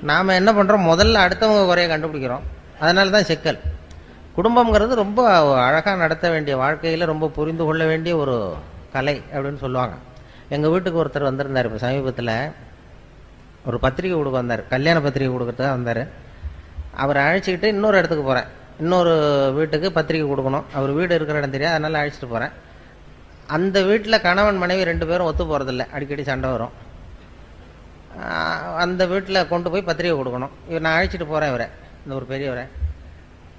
நாம் என்ன பண்ணுறோம், முதல்ல அடுத்தவங்க குறைய கண்டுபிடிக்கிறோம். அதனால தான் சிக்கல். குடும்பங்கிறது ரொம்ப அழகாக நடத்த வேண்டிய, வாழ்க்கையில் ரொம்ப புரிந்து கொள்ள வேண்டிய ஒரு கலை அப்படின்னு சொல்லுவாங்க. எங்கள் வீட்டுக்கு ஒருத்தர் வந்திருந்தார். இப்போ சமீபத்தில் ஒரு பத்திரிக்கை கொடுக்க வந்தார், கல்யாண பத்திரிக்கை கொடுக்கறதுக்காக வந்தார். அவரை அழைச்சிக்கிட்டு இன்னொரு இடத்துக்கு போகிறேன், இன்னொரு வீட்டுக்கு பத்திரிக்கை கொடுக்கணும். அவர் வீடு இருக்கிற இடம் தெரியாது, அதனால் அழைச்சிட்டு போகிறேன். அந்த வீட்டில் கணவன் மனைவி 2 பேரும் ஒத்து போகிறதில்ல, அடிக்கடி சண்டை வரும். அந்த வீட்டில் கொண்டு போய் பத்திரிக்கை கொடுக்கணும். நான் அழைச்சிட்டு போகிறேன் இவரை, இந்த ஒரு பெரியவரை.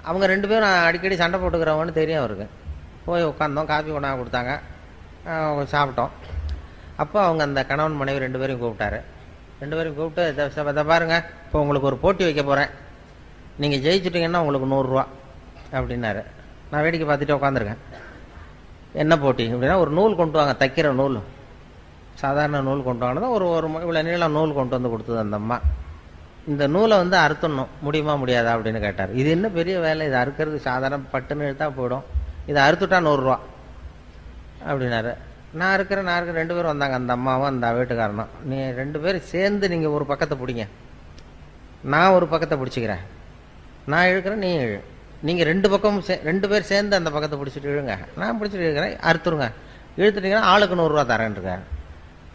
அவங்க 2 பேரும் அடிக்கடி சண்டை போட்டுக்கிறவங்கன்னு தெரியும் அவருக்கு. போய் உட்காந்தோம், காஃபி கொண்டாந்து கொடுத்தாங்க, சாப்பிட்டோம். அப்போ அவங்க அந்த கணவன் மனைவி 2 பேரையும் கூப்பிட்டாரு. 2 பேரையும் கூப்பிட்டு, இதை பாருங்க, இப்போ உங்களுக்கு ஒரு போட்டி வைக்க போகிறேன், நீங்கள் ஜெயிச்சுட்டிங்கன்னா உங்களுக்கு 100 ரூபா அப்படின்னாரு. நான் வேடிக்கை பார்த்துட்டு உட்காந்துருக்கேன். என்ன போட்டி அப்படின்னா, ஒரு நூல் கொண்டு வாங்க, தைக்கிற நூல், சாதாரண நூல் கொண்டு வாங்கினதான் ஒரு இவ்வளோ நீளம் நூல் கொண்டு வந்து கொடுத்தது அந்த அம்மா. இந்த நூலை வந்து அறுத்துடணும், முடியுமா முடியாதா அப்படின்னு கேட்டார். இது என்ன பெரிய வேலை, இது அறுக்கிறது சாதாரண பட்டுன்னு இழுத்தா போயிடும், இதை அறுத்துட்டா 100 ரூபா அப்படின்னாரு. நான் இருக்கிறேன் 2 பேரும் வந்தாங்க, அந்த அம்மாவும் அந்த வீட்டுக்காரனும். நீ 2 பேரும் சேர்ந்து நீங்கள் ஒரு பக்கத்தை பிடிங்க, நான் ஒரு பக்கத்தை பிடிச்சிக்கிறேன், நான் இழுக்கிறேன் நீ இழு, நீங்கள் 2 பக்கமும் 2 பேர் சேர்ந்து அந்த பக்கத்தை பிடிச்சிட்டு இழுங்க, நான் பிடிச்சிட்டு இழுக்கிறேன், அறுத்துருங்க, இழுத்துட்டிங்கன்னா ஆளுக்கு 100 ரூபா தரேன்ருக்காரு.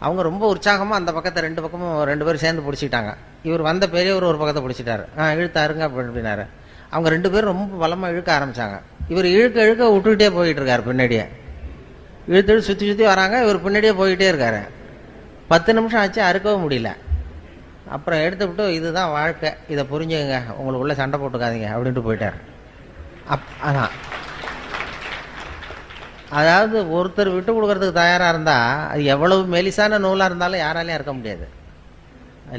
அவங்க ரொம்ப உற்சாகமாக அந்த பக்கத்தை 2 பக்கமும் 2 பேரும் சேர்ந்து பிடிச்சிட்டாங்க. இவர் வந்த பெரியவர் ஒரு பக்கத்தை பிடிச்சிட்டாரு, இழுத்தாருங்க அப்படின்னாரு. அவங்க 2 பேரும் ரொம்ப பலமாக இழுக்க ஆரம்பித்தாங்க. இவர் இழுக்க விட்டுக்கிட்டே போயிட்டு இருக்காரு, பின்னாடியே இழுத்து சுற்றி வராங்க, இவர் பின்னாடியே போயிட்டே இருக்காரு. 10 நிமிஷம் ஆச்சு, அறுக்கவும் முடியல. அப்புறம் எடுத்து விட்டு, இதுதான் வாழ்க்கை, இதை புரிஞ்சுங்க, உங்களுக்குள்ளே சண்டை போட்டுக்காதீங்க அப்படின்ட்டு போயிட்டார். அதான், அதாவது ஒருத்தர் விட்டு கொடுக்கறதுக்கு தயாராக இருந்தால் அது எவ்வளவு மெலிசான நூலாக இருந்தாலும் யாராலையும் இருக்க முடியாது,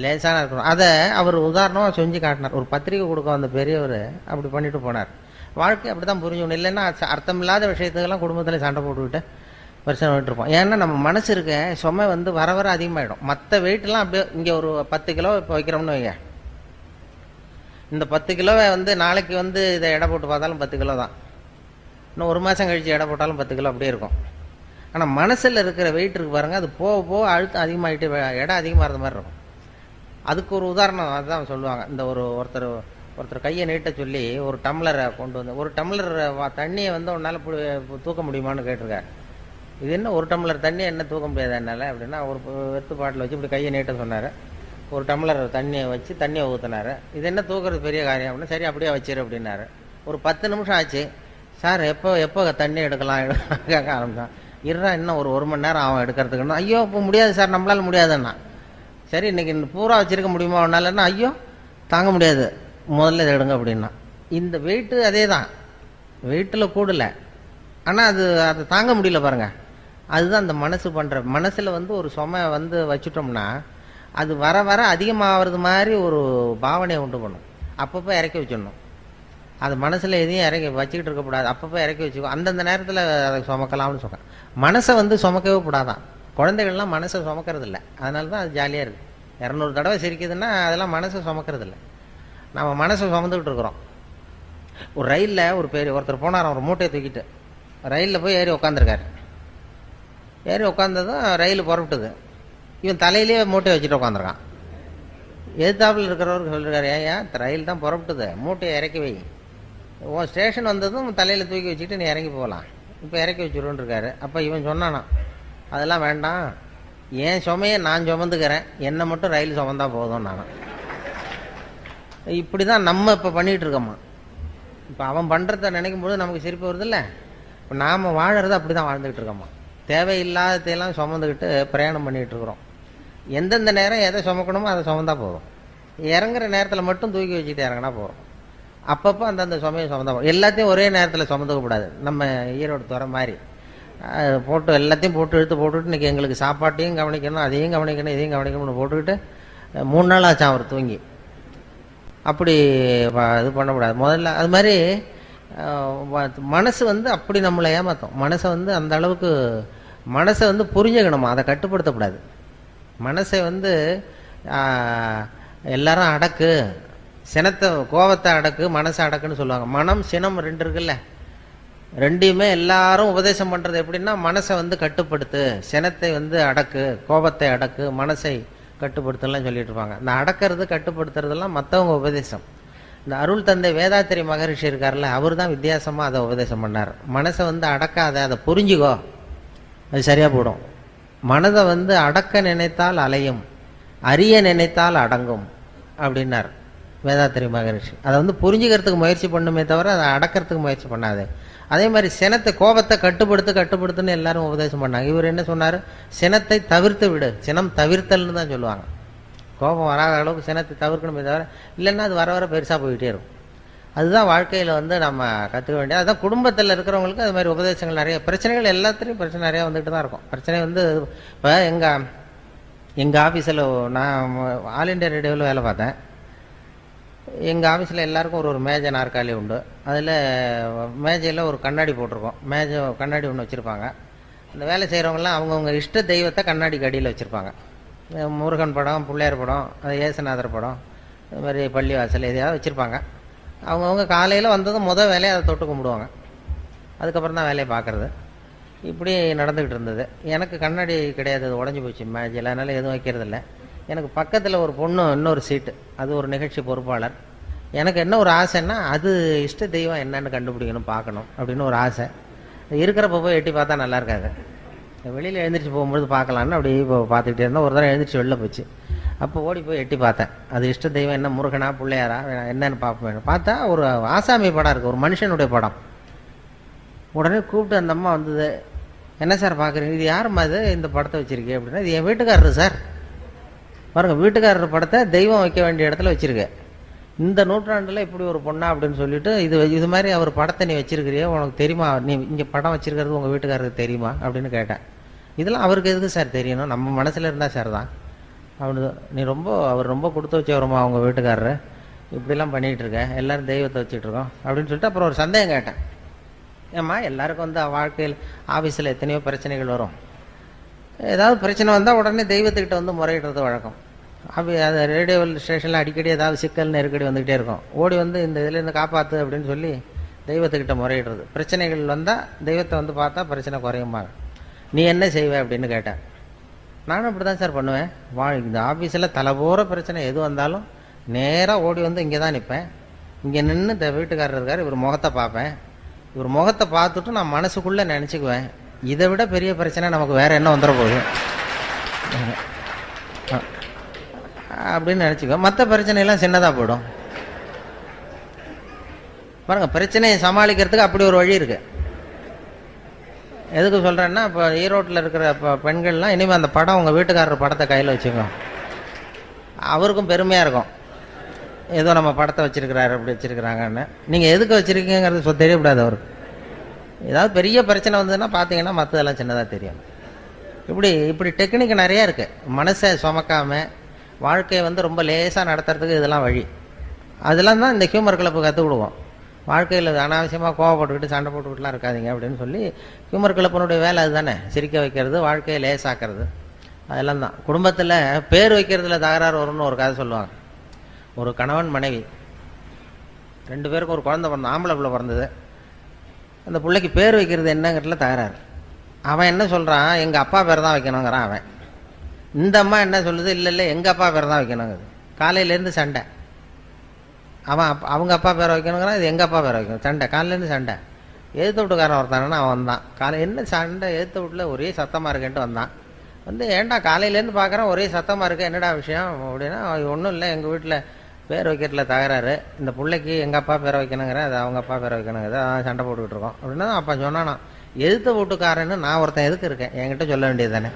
லேசான இருக்கணும். அதை அவர் உதாரணமாக செஞ்சு காட்டினார். ஒரு பத்திரிக்கை கொடுக்க வந்த பெரியவர் அப்படி பண்ணிட்டு போனார். வாழ்க்கை அப்படி தான் புரிஞ்சுக்கணும். இல்லைன்னா அர்த்தமில்லாத விஷயத்துக்கெல்லாம் குடும்பத்தில் சண்டை போட்டுக்கிட்டு பிரச்சனை விட்டுருப்போம். ஏன்னா நம்ம மனசு இருக்க சுமை வந்து வர வர அதிகமாகிடும். மற்ற வெயிட்லாம் அப்படியே இங்கே ஒரு 10 கிலோ இப்போ வைக்கிறோம்னு வைங்க, இந்த 10 கிலோவை வந்து நாளைக்கு வந்து இதை எடை போட்டு பார்த்தாலும் 10 கிலோ தான், இன்னும் ஒரு மாதம் கழித்து எடை போட்டாலும் 10 கிலோ அப்படியே இருக்கும். ஆனால் மனசில் இருக்கிற வெயிட் இருக்கு பாருங்கள், அது போக போக அழுத்தம் அதிகமாகிட்டு எடை அதிகமாகிறது மாதிரி இருக்கும். அதுக்கு ஒரு உதாரணம் அதுதான் சொல்லுவாங்க. இந்த ஒருத்தர் கையை நீட்ட சொல்லி ஒரு டம்ளரை கொண்டு வந்து, ஒரு டம்ளர் தண்ணியை வந்து உன்னால் தூக்க முடியுமான்னு கேட்டிருக்காரு. இது என்ன ஒரு டம்ளர் தண்ணியை என்ன தூக்க முடியாது என்னால் அப்படின்னா, ஒரு வெத்து பாட்டில் வச்சு இப்படி கையை நீட்ட சொன்னார். ஒரு டம்ளர் தண்ணியை வச்சு தண்ணியை ஊற்றினார். இது என்ன தூக்குறது பெரிய காரியம் அப்படின்னா, சரி அப்படியே வச்சிரு அப்படின்னாரு. ஒரு 10 நிமிஷம் ஆச்சு. சார் எப்போ தண்ணி எடுக்கலாம் கேட்க ஆரம்பித்தான். இருறா இன்னும் ஒரு மணி நேரம் ஆகும் எடுக்கிறதுக்குன்னா, ஐயோ இப்போ முடியாது சார், நம்மளால் முடியாதுன்னா. சரி இன்னைக்கு பூரா வச்சிருக்க முடியுமா ஒன்னாலன்னா, ஐயோ தாங்க முடியாது, முதல்ல இதை எடுங்க அப்படின்னா. இந்த வெயிட்டு அதே தான், வெயிட்டில் கூடலை, ஆனால் அதை தாங்க முடியல பாருங்க. அதுதான் அந்த மனசு பண்ணுற. மனசில் வந்து ஒரு சுமை வந்து வச்சுட்டோம்னா அது வர வர அதிகமாகிறது மாதிரி ஒரு பாவனையை உண்டு பண்ணும். அப்பப்போ இறக்கி வச்சிடணும். அது மனசில் எதையும் இறக்கி வச்சுக்கிட்டு இருக்கக்கூடாது, அப்பப்போ இறக்கி வச்சுக்கோ. அந்தந்த நேரத்தில் அதை சுமக்கலாம்னு சொல்கிறேன். மனசை வந்து சுமக்கவே கூடாதான். குழந்தைகள்லாம் மனசை சுமக்கிறது இல்லை, அதனால தான் அது ஜாலியாக இருக்குது. 200 தடவை சிரிக்குதுன்னா அதெல்லாம் மனசை சுமக்கிறது இல்லை, நம்ம மனசை சுமந்துக்கிட்டு இருக்கிறோம். ஒரு ரயிலில் ஒருத்தர் போனார், ஒரு மூட்டையை தூக்கிட்டு ரயிலில் போய் ஏறி உட்காந்துருக்காரு. ஏறி உட்காந்ததும் ரயில் புறப்பட்டுது. இவன் தலையிலே மூட்டையை வச்சுட்டு உட்காந்துருக்கான். எதிர்த்தாப்பில் இருக்கிறவருக்கு சொல்லியிருக்காரு, ஏன் ரயில் தான் புறப்பட்டுது, மூட்டையை இறக்கி வை, உன் ஸ்டேஷன் வந்ததும் தலையில் தூக்கி வச்சுட்டு நீ இறங்கி போகலாம், இப்போ இறக்கி வச்சுருன்னு இருக்காரு. அப்போ இவன் சொன்னானா, அதெல்லாம் வேண்டாம், என் சுமையை நான் சுமந்துக்கிறேன், என்னை மட்டும் ரயில் சுமந்தா போதும் நானும். இப்படி தான் நம்ம இப்போ பண்ணிகிட்டு இருக்கோம்மா. இப்போ அவன் பண்ணுறத நினைக்கும் போது நமக்கு சிரிப்பு வருது இல்லை. இப்போ நாம் வாழறது அப்படி தான் வாழ்ந்துக்கிட்டு இருக்கோம்மா. தேவையில்லாததையெல்லாம் சுமந்துக்கிட்டு பிரயாணம் பண்ணிகிட்டு இருக்கிறோம். எந்தெந்த நேரம் எதை சுமக்கணுமோ அதை சுமந்தா போதும். இறங்குற நேரத்தில் மட்டும் தூக்கி வச்சுட்டு இறங்கினா போகிறோம். அப்பப்போ அந்தந்த சுமையை சுமந்தா போதும். எல்லாத்தையும் ஒரே நேரத்தில் சுமந்துக்கக்கூடாது. நம்ம ஈரோடு துறை மாதிரி போட்டு எல்லாத்தையும் போட்டு இழுத்து போட்டுக்கிட்டு இன்றைக்கி எங்களுக்கு சாப்பாட்டையும் கவனிக்கணும், அதையும் கவனிக்கணும், இதையும் கவனிக்கணும்னு போட்டுக்கிட்டு 3 நாள் ஆச்சான் அவர் தூங்கி. அப்படி இது பண்ணக்கூடாது. முதல்ல அது மாதிரி மனசு வந்து அப்படி நம்மளை ஏமாற்றும். மனசை வந்து அந்த அளவுக்கு மனசை வந்து புரிஞ்சுக்கணுமா, அதை கட்டுப்படுத்தக்கூடாது. மனசை வந்து எல்லாரும் அடக்கு, சினத்தை கோபத்தை அடக்கு, மனசை அடக்குன்னு சொல்லுவாங்க. மனம் சினம் 2 இருக்குல்ல, ரெண்டையுமே எல்லாரும் உபதேசம் பண்ணுறது எப்படின்னா, மனசை வந்து கட்டுப்படுத்து, சினத்தை வந்து அடக்கு, கோபத்தை அடக்கு, மனசை கட்டுப்படுத்தலாம் சொல்லிட்டு இருப்பாங்க. இந்த அடக்கிறது கட்டுப்படுத்துறதெல்லாம் மற்றவங்க உபதேசம். இந்த அருள் தந்தை வேதாத்திரி மகரிஷி இருக்கார்ல, அவர் தான் வித்தியாசமாக அதை உபதேசம் பண்ணார். மனசை வந்து அடக்காத, அதை புரிஞ்சுக்கோ, அது சரியாக போடும். மனதை வந்து அடக்க நினைத்தால் அலையும், அறிய நினைத்தால் அடங்கும் அப்படின்னார் வேதாத்திரி மகரிஷி. அதை வந்து புரிஞ்சுக்கிறதுக்கு முயற்சி பண்ணுமே தவிர அதை அடக்கிறதுக்கு முயற்சி பண்ணாது. அதே மாதிரி சினத்தை கோபத்தை கட்டுப்படுத்துன்னு எல்லாரும் உபதேசம் பண்ணாங்க. இவர் என்ன சொன்னார், சினத்தை தவிர்த்து விடு, சினம் தவிர்த்தல்னு தான் சொல்லுவாங்க. கோபம் வராத அளவுக்கு சினத்தை தவிர்க்கணுமே தவிர, இல்லைன்னா அது வர வர பெருசாக போயிட்டே இருக்கும். அதுதான் வாழ்க்கையில் வந்து நம்ம கற்றுக்க வேண்டியது. அதுதான் குடும்பத்தில் இருக்கிறவங்களுக்கு அது மாதிரி உபதேசங்கள் நிறைய. பிரச்சனைகள் எல்லாத்துலேயும் பிரச்சனை நிறையா வந்துட்டு தான் இருக்கும். பிரச்சனை வந்து இப்போ எங்கள் ஆஃபீஸில் நான் ஆல் இண்டியா ரேடியோவில் வேலை பார்த்தேன். எங்கள் ஆஃபீஸில் எல்லாருக்கும் ஒரு மேஜை நாற்காலி உண்டு. அதில் மேஜையில் ஒரு கண்ணாடி போட்டிருக்கோம். கண்ணாடி ஒன்று வச்சுருப்பாங்க. அந்த வேலை செய்கிறவங்களாம் அவங்கவுங்க இஷ்ட தெய்வத்தை கண்ணாடிக்கு அடியில் வச்சுருப்பாங்க. முருகன் படம், பிள்ளையார் படம், அது ஏசுநாதர் படம், இது மாதிரி பள்ளிவாசல் எதையாவது வச்சுருப்பாங்க. அவங்கவுங்க காலையில் வந்ததும் வேலையை அதை தொட்டு கும்பிடுவாங்க. அதுக்கப்புறம் தான் வேலையை பார்க்குறது. இப்படி நடந்துக்கிட்டு இருந்தது. எனக்கு கண்ணாடி கிடையாது, அது உடஞ்சி போச்சு மேஜையில், அதனால் எதுவும் வைக்கிறதில்ல. எனக்கு பக்கத்தில் ஒரு பொண்ணு இன்னொரு சீட்டு, அது ஒரு நிகழ்ச்சி பொறுப்பாளர். எனக்கு என்ன ஒரு ஆசைன்னா, அது இஷ்ட தெய்வம் என்னன்னு கண்டுபிடிக்கணும், பார்க்கணும் அப்படின்னு ஒரு ஆசை. இருக்கிறப்ப போய் எட்டி பார்த்தா நல்லா இருக்காது. வெளியில் எழுந்திரிச்சு போகும்போது பார்க்கலான்னு அப்படி இப்போ பார்த்துக்கிட்டே இருந்தேன். ஒரு தடவை எழுந்திரிச்சு வெளில போச்சு. அப்போ ஓடி போய் எட்டி பார்த்தேன். அது இஷ்ட தெய்வம் என்ன, முருகனா பிள்ளையாரா என்னன்னு பார்ப்பேன். பார்த்தா ஒரு ஆசாமி படம் இருக்குது, ஒரு மனுஷனுடைய படம். உடனே கூப்பிட்டு அந்த அம்மா வந்தது, என்ன சார் பார்க்குறீங்க, இது யாரும்மா இது இந்த படத்தை வச்சுருக்கேன் அப்படின்னா, இது என் வீட்டுக்காரரு சார். பாருங்கள், வீட்டுக்காரர் படத்தை தெய்வம் வைக்க வேண்டிய இடத்துல வச்சுருக்கேன். இந்த நூற்றாண்டில் இப்படி ஒரு பொண்ணா அப்படின்னு சொல்லிட்டு இது மாதிரி அவர் படத்தை நீ வச்சிருக்கிறியோ, உனக்கு தெரியுமா, நீ இங்கே படம் வச்சிருக்கிறது உங்கள் வீட்டுக்காரருக்கு தெரியுமா அப்படின்னு கேட்டேன். இதெல்லாம் அவருக்கு எதுக்கு சார் தெரியணும், நம்ம மனசில் இருந்தால் சார் தான். நீ அவர் ரொம்ப கொடுத்து வச்சவருமா அவங்க வீட்டுக்காரரு, இப்படிலாம் பண்ணிகிட்டு இருக்க, எல்லோரும் தெய்வத்தை வச்சுட்டு இருக்கோம் அப்படின்னு சொல்லிட்டு அப்புறம் ஒரு சந்தேகம் கேட்டேன். ஏம்மா எல்லாருக்கும் வாழ்க்கையில் ஆஃபீஸில் எத்தனையோ பிரச்சனைகள் வரும், ஏதாவது பிரச்சனை வந்தால் உடனே தெய்வத்துக்கிட்ட முறையிடுறது வழக்கம். அது ரேடியோ ஸ்டேஷனில் அடிக்கடி ஏதாவது சிக்கல் நெருக்கடி வந்துக்கிட்டே இருக்கும். ஓடி இந்த இதுலேருந்து காப்பாற்று அப்படின்னு சொல்லி தெய்வத்துக்கிட்ட முறையிடுறது. பிரச்சனைகள் வந்தால் தெய்வத்தை பார்த்தா பிரச்சனை குறையுமா, நீ என்ன செய்வே அப்படின்னு கேட்டேன். நானும் அப்படி தான் சார் பண்ணுவேன். இந்த ஆஃபீஸில் தலைபோகிற பிரச்சனை எது வந்தாலும் நேராக ஓடி இங்கே தான் நிற்பேன். இங்கே நின்று இந்த வீட்டுக்காரர் இருக்கார், இவர் முகத்தை பார்ப்பேன். இவர் முகத்தை பார்த்துட்டு நான் மனசுக்குள்ளே நினச்சிக்குவேன், இதை விட பெரிய பிரச்சனை நமக்கு வேறு என்ன வந்துட போகுது அப்படின்னு நினச்சிக்குவேன். மற்ற பிரச்சனையெல்லாம் சின்னதாக போயிடும். பாருங்கள், பிரச்சனையை சமாளிக்கிறதுக்கு அப்படி ஒரு வழி இருக்குது. எதுக்கு சொல்கிறேன்னா, இப்போ ஈரோட்டில் இருக்கிற பெண்கள்லாம் இனிமேல் அந்த படம் உங்கள் வீட்டுக்காரர் படத்தை கையில் வச்சுக்கோங்க, அவருக்கும் பெருமையாக இருக்கும், ஏதோ நம்ம படத்தை வச்சுருக்கிறாரு அப்படி வச்சுருக்கிறாங்கன்னு. நீங்கள் எதுக்கு வச்சுருக்கீங்கிறது தெரியக்கூடாது அவருக்கு. ஏதாவது பெரிய பிரச்சனை வந்ததுன்னா பார்த்தீங்கன்னா மற்றதெல்லாம் சின்னதாக தெரியும். இப்படி டெக்னிக் நிறையா இருக்குது. மனசை சுமக்காமல் வாழ்க்கையை ரொம்ப லேசாக நடத்துறதுக்கு இதெல்லாம் வழி. அதெல்லாம் தான் இந்த ஹியூமர் கிளப்பு கற்றுக் கொடுவோம். வாழ்க்கையில் அனாவசியமாக கோவப்பட்டுக்கிட்டு சண்டை போட்டுக்கிட்டுலாம் இருக்காதிங்க அப்படின்னு சொல்லி ஹியூமர் கிளப்பினுடைய வேலை அதுதானே, சிரிக்க வைக்கிறது, வாழ்க்கையை லேசாக்கிறது. அதெல்லாம் தான். குடும்பத்தில் பேர் வைக்கிறதுல தகராறு வரும்னு ஒரு கதை சொல்லுவாங்க. ஒரு கணவன் மனைவி 2 பேருக்கும் ஒரு குழந்தை பிறந்த, ஆம்பளை பிள்ளை பிறந்தது. அந்த பிள்ளைக்கு பேர் வைக்கிறது என்னங்கிறதுல தகராறு. அவன் என்ன சொல்கிறான், எங்கள் அப்பா பேர் தான் வைக்கணுங்கிறான் அவன். இந்த அம்மா என்ன சொல்லுது, இல்லை எங்கள் அப்பா பேர் தான் வைக்கணுங்குது. காலையிலேருந்து சண்டை. அவங்க அப்பா பேரை வைக்கணுங்கிறான், இது எங்கள் அப்பா பேரை வைக்கணும். சண்டை, காலையிலேருந்து சண்டை. எழுத்து வீட்டுக்காரன் ஒருத்தானா அவன் தான். என்ன சண்டை, எழுத்து வீட்டில் ஒரே சத்தமாக இருக்குன்ட்டு வந்தான். ஏன்டா காலையிலேருந்து பார்க்குறேன் ஒரே சத்தமாக இருக்கு, என்னடா விஷயம் அப்படின்னா, ஒன்றும் இல்லை, எங்கள் வீட்டில் பேர் வைக்கிறதுல தகராறு, இந்த பிள்ளைக்கு எங்கள் அப்பா பேரை வைக்கணுங்கிறேன், அது அவங்க அப்பா பேரை வைக்கணுங்கிறது, அதான் சண்டை போட்டுக்கிட்டு இருக்கோம் அப்படின்னா. அப்பா சொன்னானா, எழுத்து வீட்டுக்காரன்னு நான் ஒருத்தன் எதுக்கு இருக்கேன், என்கிட்ட சொல்ல வேண்டியது தானே,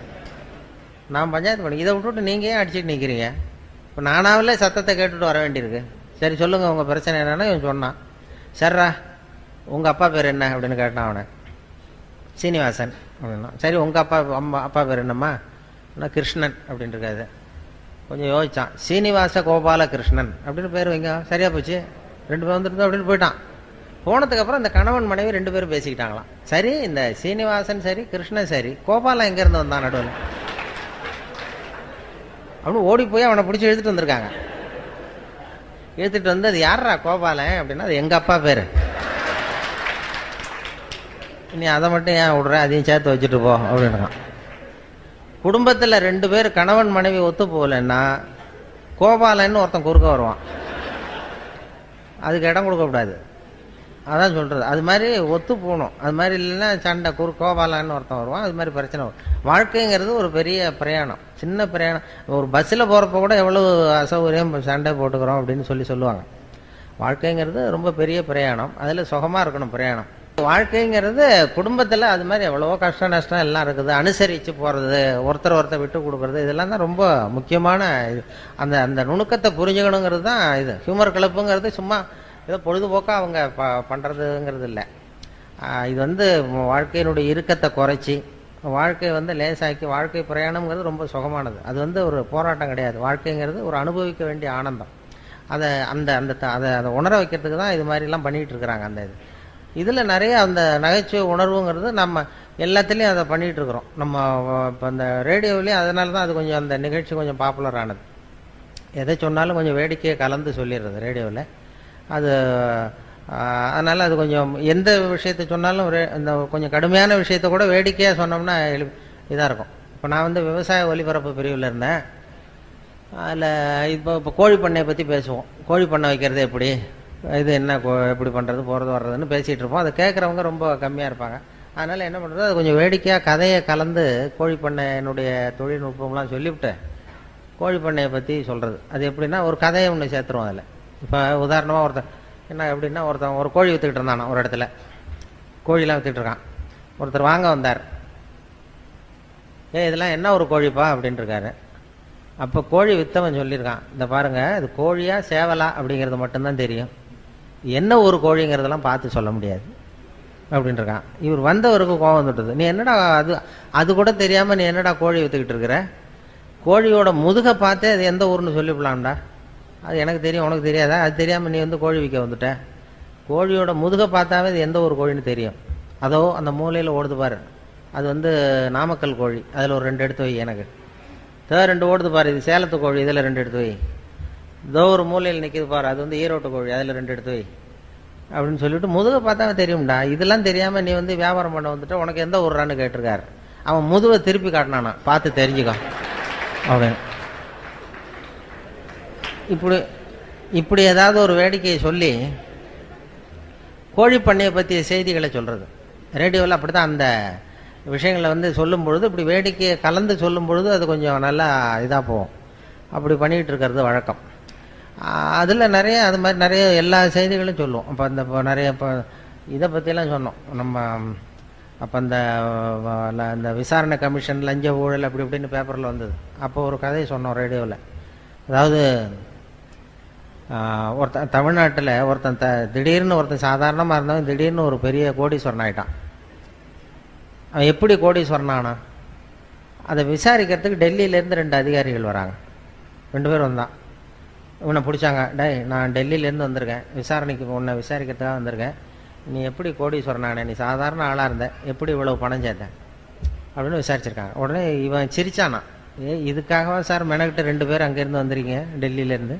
நான் பஞ்சாயத்து பண்ணி, இதை விட்டுவிட்டு நீங்கள் ஏன் அடிச்சுட்டு நிற்கிறீங்க, இப்போ நானாவிலே சத்தத்தை கேட்டுட்டு வர வேண்டியிருக்கு. சரி சொல்லுங்கள் உங்கள் பிரச்சனை என்னென்னா. இவன் சொன்னான், சர்ரா உங்கள் அப்பா பேர் என்ன அப்படின்னு கேட்டான் அவனை. சீனிவாசன் அப்படின்னா. சரி உங்கள் அப்பா பேர் என்னம்மா, நான் கிருஷ்ணன் அப்படின்னு இருக்காது. கொஞ்சம் யோசிச்சான், சீனிவாச கோபால கிருஷ்ணன் அப்படின்னு பேர் வைங்க, சரியாக போச்சு, 2 பேர் வந்துருந்தோம் அப்படின்னு போயிட்டான். போனதுக்கப்புறம் இந்த கணவன் மனைவி 2 பேரும் பேசிக்கிட்டாங்களாம். சரி இந்த சீனிவாசன் சரி, கிருஷ்ணன் சரி, கோபாலன் எங்கேருந்து வந்தான் நடுவில் அப்படின்னு ஓடி போய் அவனை பிடிச்சி எழுத்துட்டு வந்திருக்காங்க. எழுத்துட்டு அது யாரா கோபாலன் அப்படின்னா, அது எங்கள் அப்பா பேர், நீ அதை மட்டும் ஏன் விடுற, அதையும் சேர்த்து வச்சுட்டு போ அப்படின்றான். குடும்பத்தில் 2 பேர் கணவன் மனைவி ஒத்து போகலன்னா கோபாலன்னு ஒருத்தன் குறுக்க வருவான், அதுக்கு இடம் கொடுக்கக்கூடாது. அதான் சொல்கிறது. அது மாதிரி ஒத்து போகணும். அது மாதிரி இல்லைன்னா சண்டை, கோபாலன்னு ஒருத்தன் வருவான், அது மாதிரி பிரச்சனை வரும். வாழ்க்கைங்கிறது ஒரு பெரிய பிரயாணம், சின்ன பிரயாணம். ஒரு பஸ்ஸில் போகிறப்ப கூட எவ்வளோ அசௌகரியம், சண்டை போட்டுக்கிறோம் அப்படின்னு சொல்லுவாங்க. வாழ்க்கைங்கிறது ரொம்ப பெரிய பிரயாணம், அதில் சுகமாக இருக்கணும் பிரயாணம். வாழ்க்கைங்கிறது குடும்பத்தில் அது மாதிரி எவ்வளவோ கஷ்ட நஷ்டம் எல்லாம் இருக்குது. அனுசரித்து போகிறது, ஒருத்தர் விட்டு கொடுக்குறது, இதெல்லாம் தான் ரொம்ப முக்கியமான இது. அந்த நுணுக்கத்தை புரிஞ்சுக்கணுங்கிறது தான் இது. ஹியூமர் கிளப்புங்கிறது சும்மா ஏதோ பொழுதுபோக்காக அவங்க பண்ணுறதுங்கிறது இல்லை. இது வாழ்க்கையினுடைய இறுக்கத்தை குறைச்சி வாழ்க்கையை லேசாக்கி, வாழ்க்கை பிரயாணம்ங்கிறது ரொம்ப சுகமானது. அது ஒரு போராட்டம் கிடையாது. வாழ்க்கைங்கிறது ஒரு அனுபவிக்க வேண்டிய ஆனந்தம். அதை உணர வைக்கிறதுக்கு தான் இது மாதிரிலாம் பண்ணிகிட்டு இருக்கிறாங்க. இதில் நிறைய அந்த நகைச்சுவை உணர்வுங்கிறது நம்ம எல்லாத்துலேயும் அதை பண்ணிகிட்டு இருக்கிறோம். நம்ம இப்போ அந்த ரேடியோவிலையும் அதனால தான் அது கொஞ்சம் அந்த நிகழ்ச்சி கொஞ்சம் பாப்புலர் ஆனது. எதை சொன்னாலும் கொஞ்சம் வேடிக்கையை கலந்து சொல்லிடுறது ரேடியோவில். அதனால் அது கொஞ்சம் எந்த விஷயத்தை சொன்னாலும் இந்த கொஞ்சம் கடுமையான விஷயத்த கூட வேடிக்கையாக சொன்னோம்னா இதாக இருக்கும். இப்போ நான் விவசாய ஒலிபரப்பு பிரிவில் இருந்தேன். அதில் இப்போ கோழி பண்ணையை பற்றி பேசுவோம். கோழி பண்ணை வைக்கிறது எப்படி, இது என்ன எப்படி பண்ணுறது, போகிறது வர்றதுன்னு பேசிகிட்டு இருப்போம். அதை கேட்குறவங்க ரொம்ப கம்மியாக இருப்பாங்க. அதனால் என்ன பண்ணுறது, அது கொஞ்சம் வேடிக்கையாக கதையை கலந்து கோழி பண்ணையினுடைய தொழில்நுட்பம்லாம் சொல்லிவிட்டு கோழி பண்ணையை பற்றி சொல்கிறது. அது எப்படின்னா ஒரு கதையை ஒன்று சேர்த்துருவோம் அதில். இப்போ உதாரணமாக ஒருத்தன் என்ன எப்படின்னா, ஒருத்தன் ஒரு கோழி விற்றுக்கிட்டு இருந்தானா ஒரு இடத்துல, கோழிலாம் விற்றுக்கிட்டு இருக்கான். ஒருத்தர் வாங்க வந்தார், இதெல்லாம் என்ன ஒரு கோழிப்பா அப்படின்ட்டு இருக்காரு. அப்போ கோழி வித்தவன் சொல்லியிருக்கான், இந்த பாருங்க இது கோழியா சேவலா அப்படிங்கிறது மட்டும்தான் தெரியும், என்ன ஒரு கோழிங்கிறதெல்லாம் பார்த்து சொல்ல முடியாது அப்படின்னு இருக்கான். இவர் வந்தவருக்கு கோபம் வந்துட்டது, நீ என்னடா அது கூட தெரியாமல் நீ என்னடா கோழி வித்துக்கிட்டு இருக்கிற, கோழியோட முதுகை பார்த்தே அது எந்த ஊர்னு சொல்லிவிடலாம்டா, அது எனக்கு தெரியும் உனக்கு தெரியாதா, அது தெரியாமல் நீ வந்து கோழி விற்க வந்துட்ட, கோழியோட முதுகை பார்த்தாவே அது எந்த ஒரு கோழின்னு தெரியும், அதோ அந்த மூலையில் ஓடுது பாரு அது வந்து நாமக்கல் கோழி, அதில் ஒரு 2 எடுத்து வை, எனக்கு 2 ஓடுது பாரு இது சேலத்து கோழி, இதில் 2 எடுத்து வை, இதோ ஒரு மூலையில் நிற்கிது பாரு அது வந்து ஈரோட்டு கோழி, அதில் 2 எடுத்து வை அப்படின்னு சொல்லிட்டு முதுகை பார்த்தா தெரியும்டா, இதெல்லாம் தெரியாமல் நீ வந்து வியாபாரம் பண்ண வந்துட்டு உனக்கு எந்த ஊர்றான்னு கேட்டிருக்காரு. அவன் முதுகை திருப்பி காட்டினானா, பார்த்து தெரிஞ்சுக்கோ அப்படின்னு. இப்படி ஏதாவது ஒரு வேடிக்கையை சொல்லி கோழி பண்ணையை பற்றிய செய்திகளை சொல்கிறது. ரேடியோவில் அப்படி தான் அந்த விஷயங்களை வந்து சொல்லும் பொழுது இப்படி வேடிக்கையை கலந்து சொல்லும் பொழுது அது கொஞ்சம் நல்லா இதாக போகும். அப்படி பண்ணிகிட்டு இருக்கிறது வழக்கம். அதில் நிறைய அது மாதிரி நிறைய எல்லா செய்திகளும் சொல்லுவோம். அப்போ இப்போ நிறைய இப்போ இதை பற்றிலாம் சொன்னோம் நம்ம. அப்போ அந்த விசாரணை கமிஷன் லஞ்ச ஊழல் அப்படி இப்படின்னு பேப்பரில் வந்தது. அப்போ ஒரு கதையை சொன்னோம் ரேடியோவில். அதாவது ஒருத்தன் தமிழ்நாட்டில் திடீர்னு ஒருத்தன் சாதாரணமாக இருந்தவன் திடீர்னு ஒரு பெரிய கோடீஸ்வரன் ஆகிட்டான். அவன் எப்படி கோடீஸ்வரன் ஆனா, அதை விசாரிக்கிறதுக்கு டெல்லியிலேருந்து 2 அதிகாரிகள் வராங்க. 2 பேர் வந்தான். இவனை பிடிச்சாங்க, டேய் நான் டெல்லியிலேருந்து வந்திருக்கேன், விசாரணைக்கு உன்னை விசாரிக்கிறதுக்காக வந்திருக்கேன், நீ எப்படி கோடீஸ்வரனானே, நீ சாதாரண ஆளாக இருந்த, எப்படி இவ்வளவு பணம் சேர்த்தேன் அப்படின்னு விசாரிச்சிருக்காங்க. உடனே இவன் சிரிச்சானா, இதுக்காகவா சார் மெனக்கிட்ட 2 பேர் அங்கேருந்து வந்திருக்கீங்க டெல்லியிலேருந்து,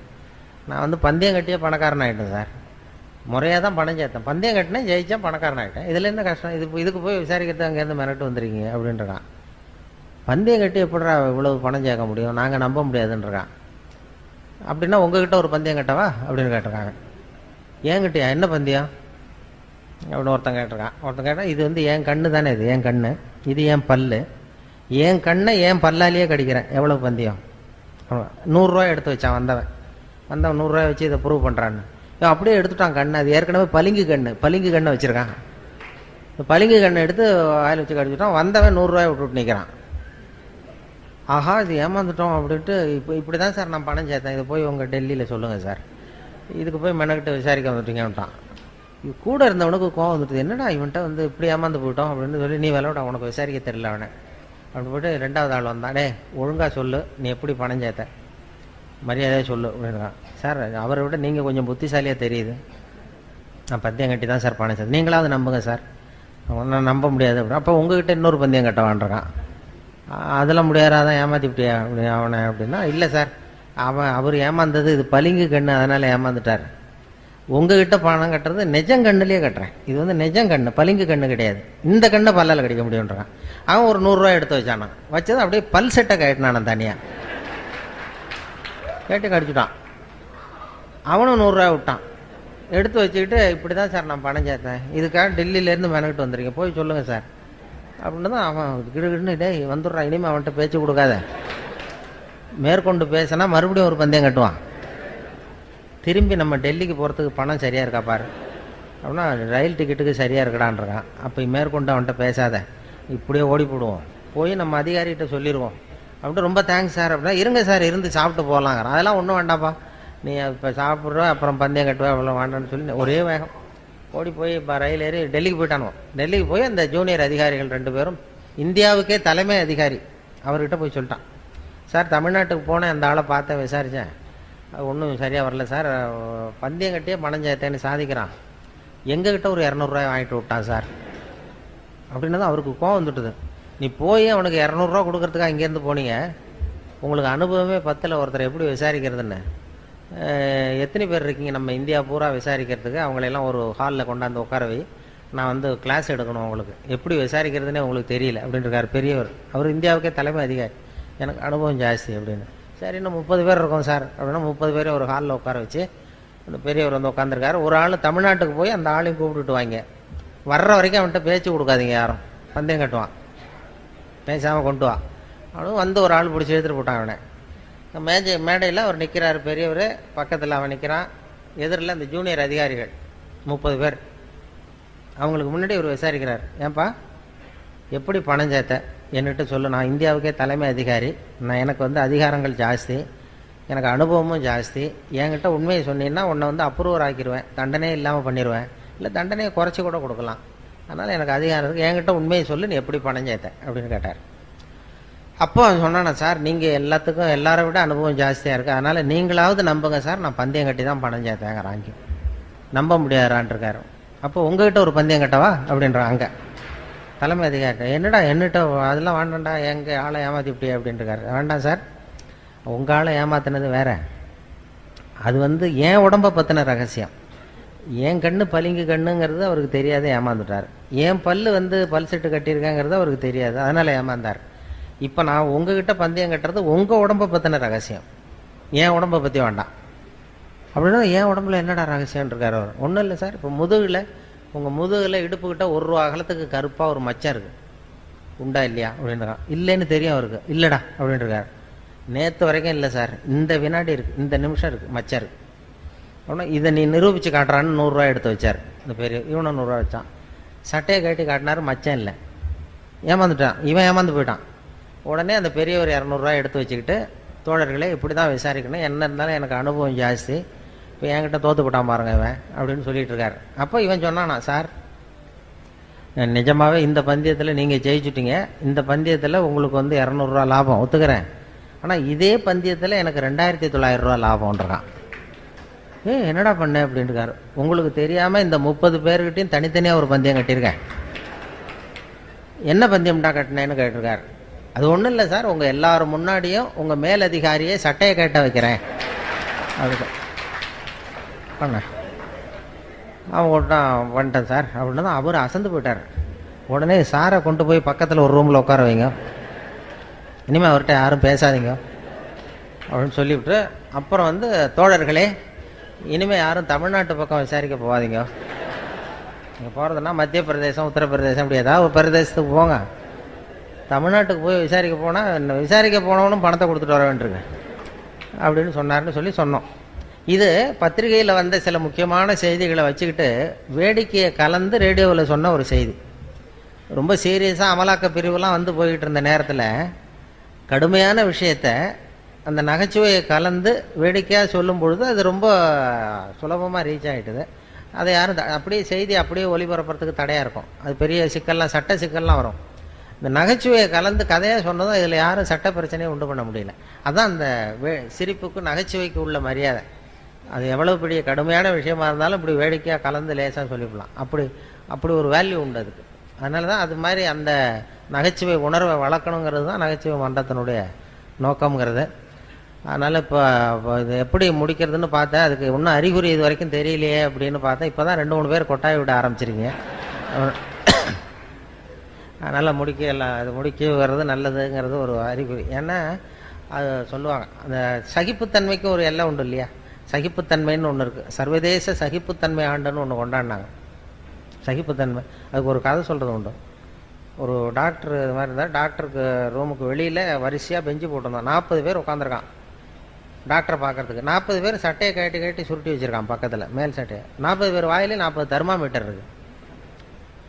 நான் வந்து பந்தயம் கட்டியே பணக்காரன் ஆகிட்டேன் சார், முறையாக தான் பணம் சேர்த்தேன், பந்தயம் கட்டினேன் ஜெயிச்சா பணக்காரன் ஆகிட்டேன், இதில் என்ன கஷ்டம், இதுக்கு போய் விசாரிக்கிறது அங்கேருந்து மெனக்கிட்டு வந்திருக்கீங்க அப்படின்றான். பந்தயம் கட்டி எப்படிடா இவ்வளவு பணம் சேர்க்க முடியும், நாங்கள் நம்ப முடியாதுன்றான். அப்படின்னா உங்ககிட்ட ஒரு பந்தயம் கட்டவா அப்படின்னு கேட்டிருக்காங்க. ஏங்கிட்டயா, என்ன பந்தயம் அப்படின்னு ஒருத்தன் கேட்டிருக்கான். ஒருத்தன் கேட்டால், இது வந்து என் கண்ணு தானே, இது என் கண்ணு, இது என் பல்லு, என் கண்ணை என் பல்லாலேயே கடிக்கிறேன், எவ்வளோ பந்தயம், 100 ரூபாய் எடுத்து வச்சான் வந்தவன் 100 ரூபாய் வச்சு இதை ப்ரூவ் பண்ணுறான்னு. அப்படியே எடுத்துட்டான் கண்ணு, அது ஏற்கனவே பளிங்கு கண்ணை வச்சுருக்கான். பளிங்கு கண்ணை எடுத்து வாயில் வச்சு கடிச்சுட்டான். வந்தவன் 100 ரூபாய் விட்டுட்டு நிற்கிறான். ஆஹா இது ஏமாந்துட்டோம் அப்படின்ட்டு, இப்படி தான் சார் நான் பணம் சேர்த்தேன், இதை போய் உங்கள் டெல்லியில் சொல்லுங்கள் சார், இதுக்கு போய் மெனக்கிட்ட விசாரிக்க வந்துட்டீங்கன்ட்டான். இது கூட இருந்தவனுக்கு கோவம் வந்துட்டு, என்னடா இவன்ட்ட வந்து இப்படி ஏமாந்து போயிட்டோம் அப்படின்னு சொல்லி, நீ விளையாட உனக்கு விசாரிக்க தெரியல அவனை அப்படி போய்ட்டு 2வது ஆள் வந்தான். டே ஒழுங்காக சொல்லு, நீ எப்படி பணம் சேர்த்த, மரியாதையாக சொல்லு அப்படின்றான். சார் அவரை விட நீங்கள் கொஞ்சம் புத்திசாலியாக தெரியுது, நான் பந்தயம் கட்டி தான் சார் பணம் சேர்த்தேன், நீங்களாவது நம்புங்க சார். நான் நம்ப முடியாது அப்படின்னு. அப்போ உங்ககிட்ட இன்னொரு பந்தயம் கட்டவான்றான். அதெல்லாம் முடியாதான் ஏமாத்திவிட்டியா அப்படி அவனை அப்படின்னா, இல்லை சார் அவர் ஏமாந்தது இது பளிங்கு கண்ணு, அதனால் ஏமாந்துட்டார், உங்ககிட்ட பணம் கட்டுறது நெஜங்கண்ணுலேயே கட்டுறேன், இது வந்து நெஜங்கண்ணு பளிங்கு கண்ணு கிடையாது, இந்த கண்ணை பல்லால் கடிக்க முடியுன்றான். அவன் ஒரு 100 ரூபாய் எடுத்து வச்சானா, வச்சது அப்படியே பல் செட்டை கட்டினான் தனியாக, கேட்டு கடிச்சுட்டான். அவனும் 100 ரூபாய் விட்டான், எடுத்து வச்சுக்கிட்டு, இப்படி தான் சார் நான் பணம் சேர்த்தேன், இதுக்காக டெல்லியிலேருந்து மெனக்கிட்டு வந்திருக்கேன், போய் சொல்லுங்கள் சார் அப்படின்னு தான். அவன் கிடுகிடுன்னு டே வந்துடுறான், இனிமேல் அவன்கிட்ட பேச்சு கொடுக்காத, மேற்கொண்டு பேசினா மறுபடியும் ஒரு பந்தயம் கட்டுவான், திரும்பி நம்ம டெல்லிக்கு போகிறதுக்கு பணம் சரியாக இருக்கா பாரு அப்படின்னா, ரயில் டிக்கெட்டுக்கு சரியாக இருக்கடான்றான். அப்போ மேற்கொண்டு அவன்கிட்ட பேசாத, இப்படியே ஓடி போடுவோம், போய் நம்ம அதிகாரிகிட்ட சொல்லிடுவோம் அப்படின்ட்டு, ரொம்ப தேங்க்ஸ் சார் அப்படின்னா, இருங்க சார் இருந்து சாப்பிட்டு போகலாங்கிறான். அதெல்லாம் ஒன்றும் வேண்டாப்பா, நீ இப்போ சாப்பிட்ற அப்புறம் பந்தயம் கட்டுவா அவ்வளோ வேண்டான்னு சொல்லி ஒரே வேகம் ஓடி போய் இப்போ ரயில் ஏறி டெல்லிக்கு போயிட்டானுவோம். டெல்லிக்கு போய் அந்த ஜூனியர் அதிகாரிகள் 2 பேரும், இந்தியாவுக்கே தலைமை அதிகாரி அவர்கிட்ட போய் சொல்லிட்டான், சார் தமிழ்நாட்டுக்கு போனேன், அந்த ஆளை பார்த்தேன் விசாரித்தேன், அது ஒன்றும் சரியாக வரல சார், பந்தயம் கட்டியே பணம் சேர்த்தேன்னு சாதிக்கிறான், எங்ககிட்ட ஒரு 200 ரூபாய் வாங்கிட்டு விட்டான் சார் அப்படின்னு தான் அவருக்கு கோவம் வந்துட்டுது. நீ போய் அவனுக்கு 200 ரூபா கொடுக்கறதுக்காக இங்கேருந்து போனீங்க, உங்களுக்கு அனுபவமே 10ல் ஒருத்தர் எப்படி விசாரிக்கிறதுன்னு, எத்தனை பேர் இருக்கீங்க நம்ம இந்தியா பூரா விசாரிக்கிறதுக்கு, அவங்களெல்லாம் ஒரு ஹாலில் கொண்டாந்து உட்கார வை, நான் வந்து கிளாஸ் எடுக்கணும், உங்களுக்கு எப்படி விசாரிக்கிறதுனே உங்களுக்கு தெரியல அப்படின்ட்டுருக்கார் பெரியவர், அவர் இந்தியாவுக்கே தலைமை அதிகாரி, எனக்கு அனுபவம் ஜாஸ்தி அப்படின்னு. சரி இன்னும் 30 பேர் இருக்கோம் சார் அப்படின்னா, 30 பேரையும் ஒரு ஹாலில் உட்கார வச்சு அந்த பெரியவர் வந்து உட்காந்துருக்காரு. ஒரு ஆள் தமிழ்நாட்டுக்கு போய் அந்த ஆளையும் கூப்பிட்டுட்டு வாங்க, வர்ற வரைக்கும் அவன்கிட்ட பேச்சு கொடுக்காதீங்க, யாரும் பந்தயம் கட்டுவான், பேசாமல் கொண்டு வா அவனும் வந்து ஒரு ஆள் பிடிச்சி எடுத்துகிட்டு போட்டான். அவனை மேடையில் அவர் நிற்கிறார் பெரியவர், பக்கத்தில் அவன் நிற்கிறான், எதிரில் அந்த ஜூனியர் அதிகாரிகள் 30 பேர், அவங்களுக்கு முன்னாடி இவர் விசாரிக்கிறார், ஏன்பா எப்படி பணம் சேர்த்த என்கிட்ட சொல்லு, நான் இந்தியாவுக்கே தலைமை அதிகாரி, எனக்கு வந்து அதிகாரங்கள் ஜாஸ்தி, எனக்கு அனுபவமும் ஜாஸ்தி, என்கிட்ட உண்மையை சொன்னீங்கன்னா உன்னை வந்து அப்ரூவர் ஆக்கிடுவேன், தண்டனையே இல்லாமல் பண்ணிடுவேன், இல்லை தண்டனையை குறைச்சி கூட கொடுக்கலாம், அதனால் எனக்கு அதிகாரம் இருக்குது, என்கிட்ட உண்மையை சொல்லு, நீ எப்படி பணம் சேர்த்த அப்படின்னு கேட்டார். அப்போ சொன்னானே, சார் நீங்கள் எல்லாத்துக்கும் எல்லாரை விட அனுபவம் ஜாஸ்தியாக இருக்குது, அதனால் நீங்களாவது நம்புங்க சார், நான் பந்தயம் கட்டி தான் பணம் சேர்த்தேங்கிறாங்க. நம்ப முடியாதான் இருக்காரு. அப்போ உங்ககிட்ட ஒரு பந்தயம் கட்டவா அப்படின்றான். அங்கே தலைமை அதிகாரி, என்னடா என்னட்ட அதெல்லாம் வேண்டாம்டா, எங்கள் ஆளை ஏமாற்றிவிட்டியே அப்படின்ட்டுருக்காரு. வேண்டாம் சார், உங்கள் ஆளை ஏமாத்தினது வேற, அது வந்து என் உடம்பை பற்றின ரகசியம், என் கண்ணு பளிங்கு கண்ணுங்கிறது அவருக்கு தெரியாது, ஏமாந்துட்டார். என் பல்லு வந்து பல் செட்டு கட்டியிருக்காங்கிறது அவருக்கு தெரியாது, அதனால் ஏமாந்தார். இப்போ நான் உங்ககிட்ட பந்தயம் கட்டுறது உங்கள் உடம்பை பற்றின ரகசியம், என் உடம்பை பற்றி வேண்டாம் அப்படின்னா. என் உடம்புல என்னடா ரகசியம்னு இருக்கார் அவர். ஒன்றும் இல்லை சார், இப்போ முதுகில், உங்கள் முதுகில் இடுப்புக்கிட்ட 1 ரூபா அகலத்துக்கு கருப்பாக ஒரு மச்சம் இருக்குது, உண்டா இல்லையா அப்படின்றான். இல்லைன்னு தெரியும் அவருக்கு. இல்லைடா அப்படின்ட்டுருக்காரு. நேற்று வரைக்கும் இல்லை சார், இந்த வினாடி இருக்குது, இந்த நிமிஷம் இருக்குது, மச்சம் இருக்குது அப்படின்னா. இதை நீ நிரூபித்து காட்டுறான்னு 100 ரூபா எடுத்து வச்சார் இந்த பெரிய. இவனும் 100 ரூபா வச்சான். சட்டையை கட்டி காட்டினார், மச்சம் இல்லை. ஏமாந்துட்டான், இவன் ஏமாந்து போயிட்டான். உடனே அந்த பெரியவர் 200 ரூபா எடுத்து வச்சுக்கிட்டு, தோழர்களே இப்படி தான் விசாரிக்கணும், என்ன இருந்தாலும் எனக்கு அனுபவம் ஜாஸ்தி, இப்போ என்கிட்ட தோற்று போட்டான் பாருங்க இவன் அப்படின்னு சொல்லிட்டு இருக்காரு. அப்போ இவன் சொன்னானா, சார் நிஜமாகவே இந்த பந்தயத்தில் நீங்கள் ஜெயிச்சுட்டீங்க, இந்த பந்தயத்தில் உங்களுக்கு வந்து 200 ரூபா லாபம் ஒத்துக்கிறேன், ஆனால் இதே பந்தயத்தில் எனக்கு 2900 ரூபா லாபம்ன்றான். என்னடா பண்ண அப்படின்ட்டுருக்காரு. உங்களுக்கு தெரியாமல் இந்த 30 பேர்கிட்டையும் தனித்தனியாக ஒரு பந்தயம் கட்டியிருக்கேன். என்ன பந்தயம்டா கட்டினேன்னு கேட்டிருக்காரு. அது ஒன்றும் இல்லை சார், உங்கள் எல்லாரும் முன்னாடியும் உங்கள் மேலதிகாரியை சட்டையை கேட்ட வைக்கிறேன் அதுக்கு பண்ண. அவன் கூட்டம் பண்ணிட்டேன் சார் அப்படின்னு தான் அவர் அசந்து போயிட்டார். உடனே சாரை கொண்டு போய் பக்கத்தில் ஒரு ரூமில் உட்கார வைங்க, இனிமேல் அவர்கிட்ட யாரும் பேசாதீங்க அப்படின்னு சொல்லிவிட்டு, அப்புறம் வந்து தோழர்களே இனிமேல் யாரும் தமிழ்நாட்டு பக்கம் விசாரிக்க போகாதீங்க, நீங்கள் போகிறதுனா மத்திய பிரதேசம், உத்தரப்பிரதேசம், இப்படி ஏதாவது ஒரு பிரதேசத்துக்கு போங்க, தமிழ்நாட்டுக்கு போய் விசாரிக்க போனால் விசாரிக்க போனவனும் பணத்தை கொடுத்துட்டு வர வேண்டியிருக்கு அப்படின்னு சொன்னார்னு சொல்லி சொன்னோம். இது பத்திரிகையில் வந்த சில முக்கியமான செய்திகளை வச்சுக்கிட்டு வேடிக்கையை கலந்து ரேடியோவில் சொன்ன ஒரு செய்தி. ரொம்ப சீரியஸாக அமலாக்க பிரிவுலாம் வந்து போய்கிட்டு இருந்த நேரத்தில் கடுமையான விஷயத்தை அந்த நகைச்சுவையை கலந்து வேடிக்கையாக சொல்லும் பொழுது அது ரொம்ப சுலபமாக ரீச் ஆகிட்டுது. அதை யாரும் அப்படியே செய்தி அப்படியே ஒளிபரப்புறதுக்கு தடையாக இருக்கும். அது பெரிய சிக்கல்லாம், சட்ட சிக்கல்லாம் வரும். இந்த நகைச்சுவையை கலந்து கதையாக சொன்னதும் இதில் யாரும் சட்ட பிரச்சனையை உண்டு பண்ண முடியல. அதுதான் அந்த சிரிப்புக்கு நகைச்சுவைக்கு உள்ள மரியாதை. அது எவ்வளோ பெரிய கடுமையான விஷயமா இருந்தாலும் இப்படி வேடிக்கையாக கலந்து லேசாக சொல்லிவிடலாம். அப்படி ஒரு வேல்யூ உண்டு அதுக்கு. அதனால தான் அது மாதிரி அந்த நகைச்சுவை உணர்வை வளர்க்கணுங்கிறது தான் நகைச்சுவை மன்றத்தினுடைய நோக்கங்கிறது. அதனால் இப்போ இது எப்படி முடிக்கிறதுன்னு பார்த்தேன். அதுக்கு இன்னும் அறிகுறி இது வரைக்கும் தெரியலையே அப்படின்னு பார்த்தேன். இப்போ தான் 2-3 பேர் கொட்டாய் விட ஆரம்பிச்சிருக்கீங்க. அதனால் அது முடிக்க வர்றது நல்லதுங்கிறது ஒரு அறிகுறி. ஏன்னா அது சொல்லுவாங்க, அந்த சகிப்புத்தன்மைக்கு ஒரு எல்லை உண்டு இல்லையா. சகிப்புத்தன்மைன்னு ஒன்று இருக்குது. சர்வதேச சகிப்புத்தன்மை ஆண்டுன்னு ஒன்று கொண்டாடினாங்க. சகிப்புத்தன்மை, அதுக்கு ஒரு கதை சொல்கிறது உண்டு. ஒரு டாக்டர் இது மாதிரி இருந்தால், டாக்டருக்கு ரூமுக்கு வெளியில் வரிசையாக பெஞ்சு போட்டிருந்தான். 40 பேர் உட்காந்துருக்கான் டாக்டரை பார்க்குறதுக்கு. 40 பேர் சட்டையை கட்டி சுருட்டி வச்சுருக்கான் பக்கத்தில், மேல் சட்டையை. 40 பேர் வாயிலே 40 தெர்மாமீட்டர் இருக்குது.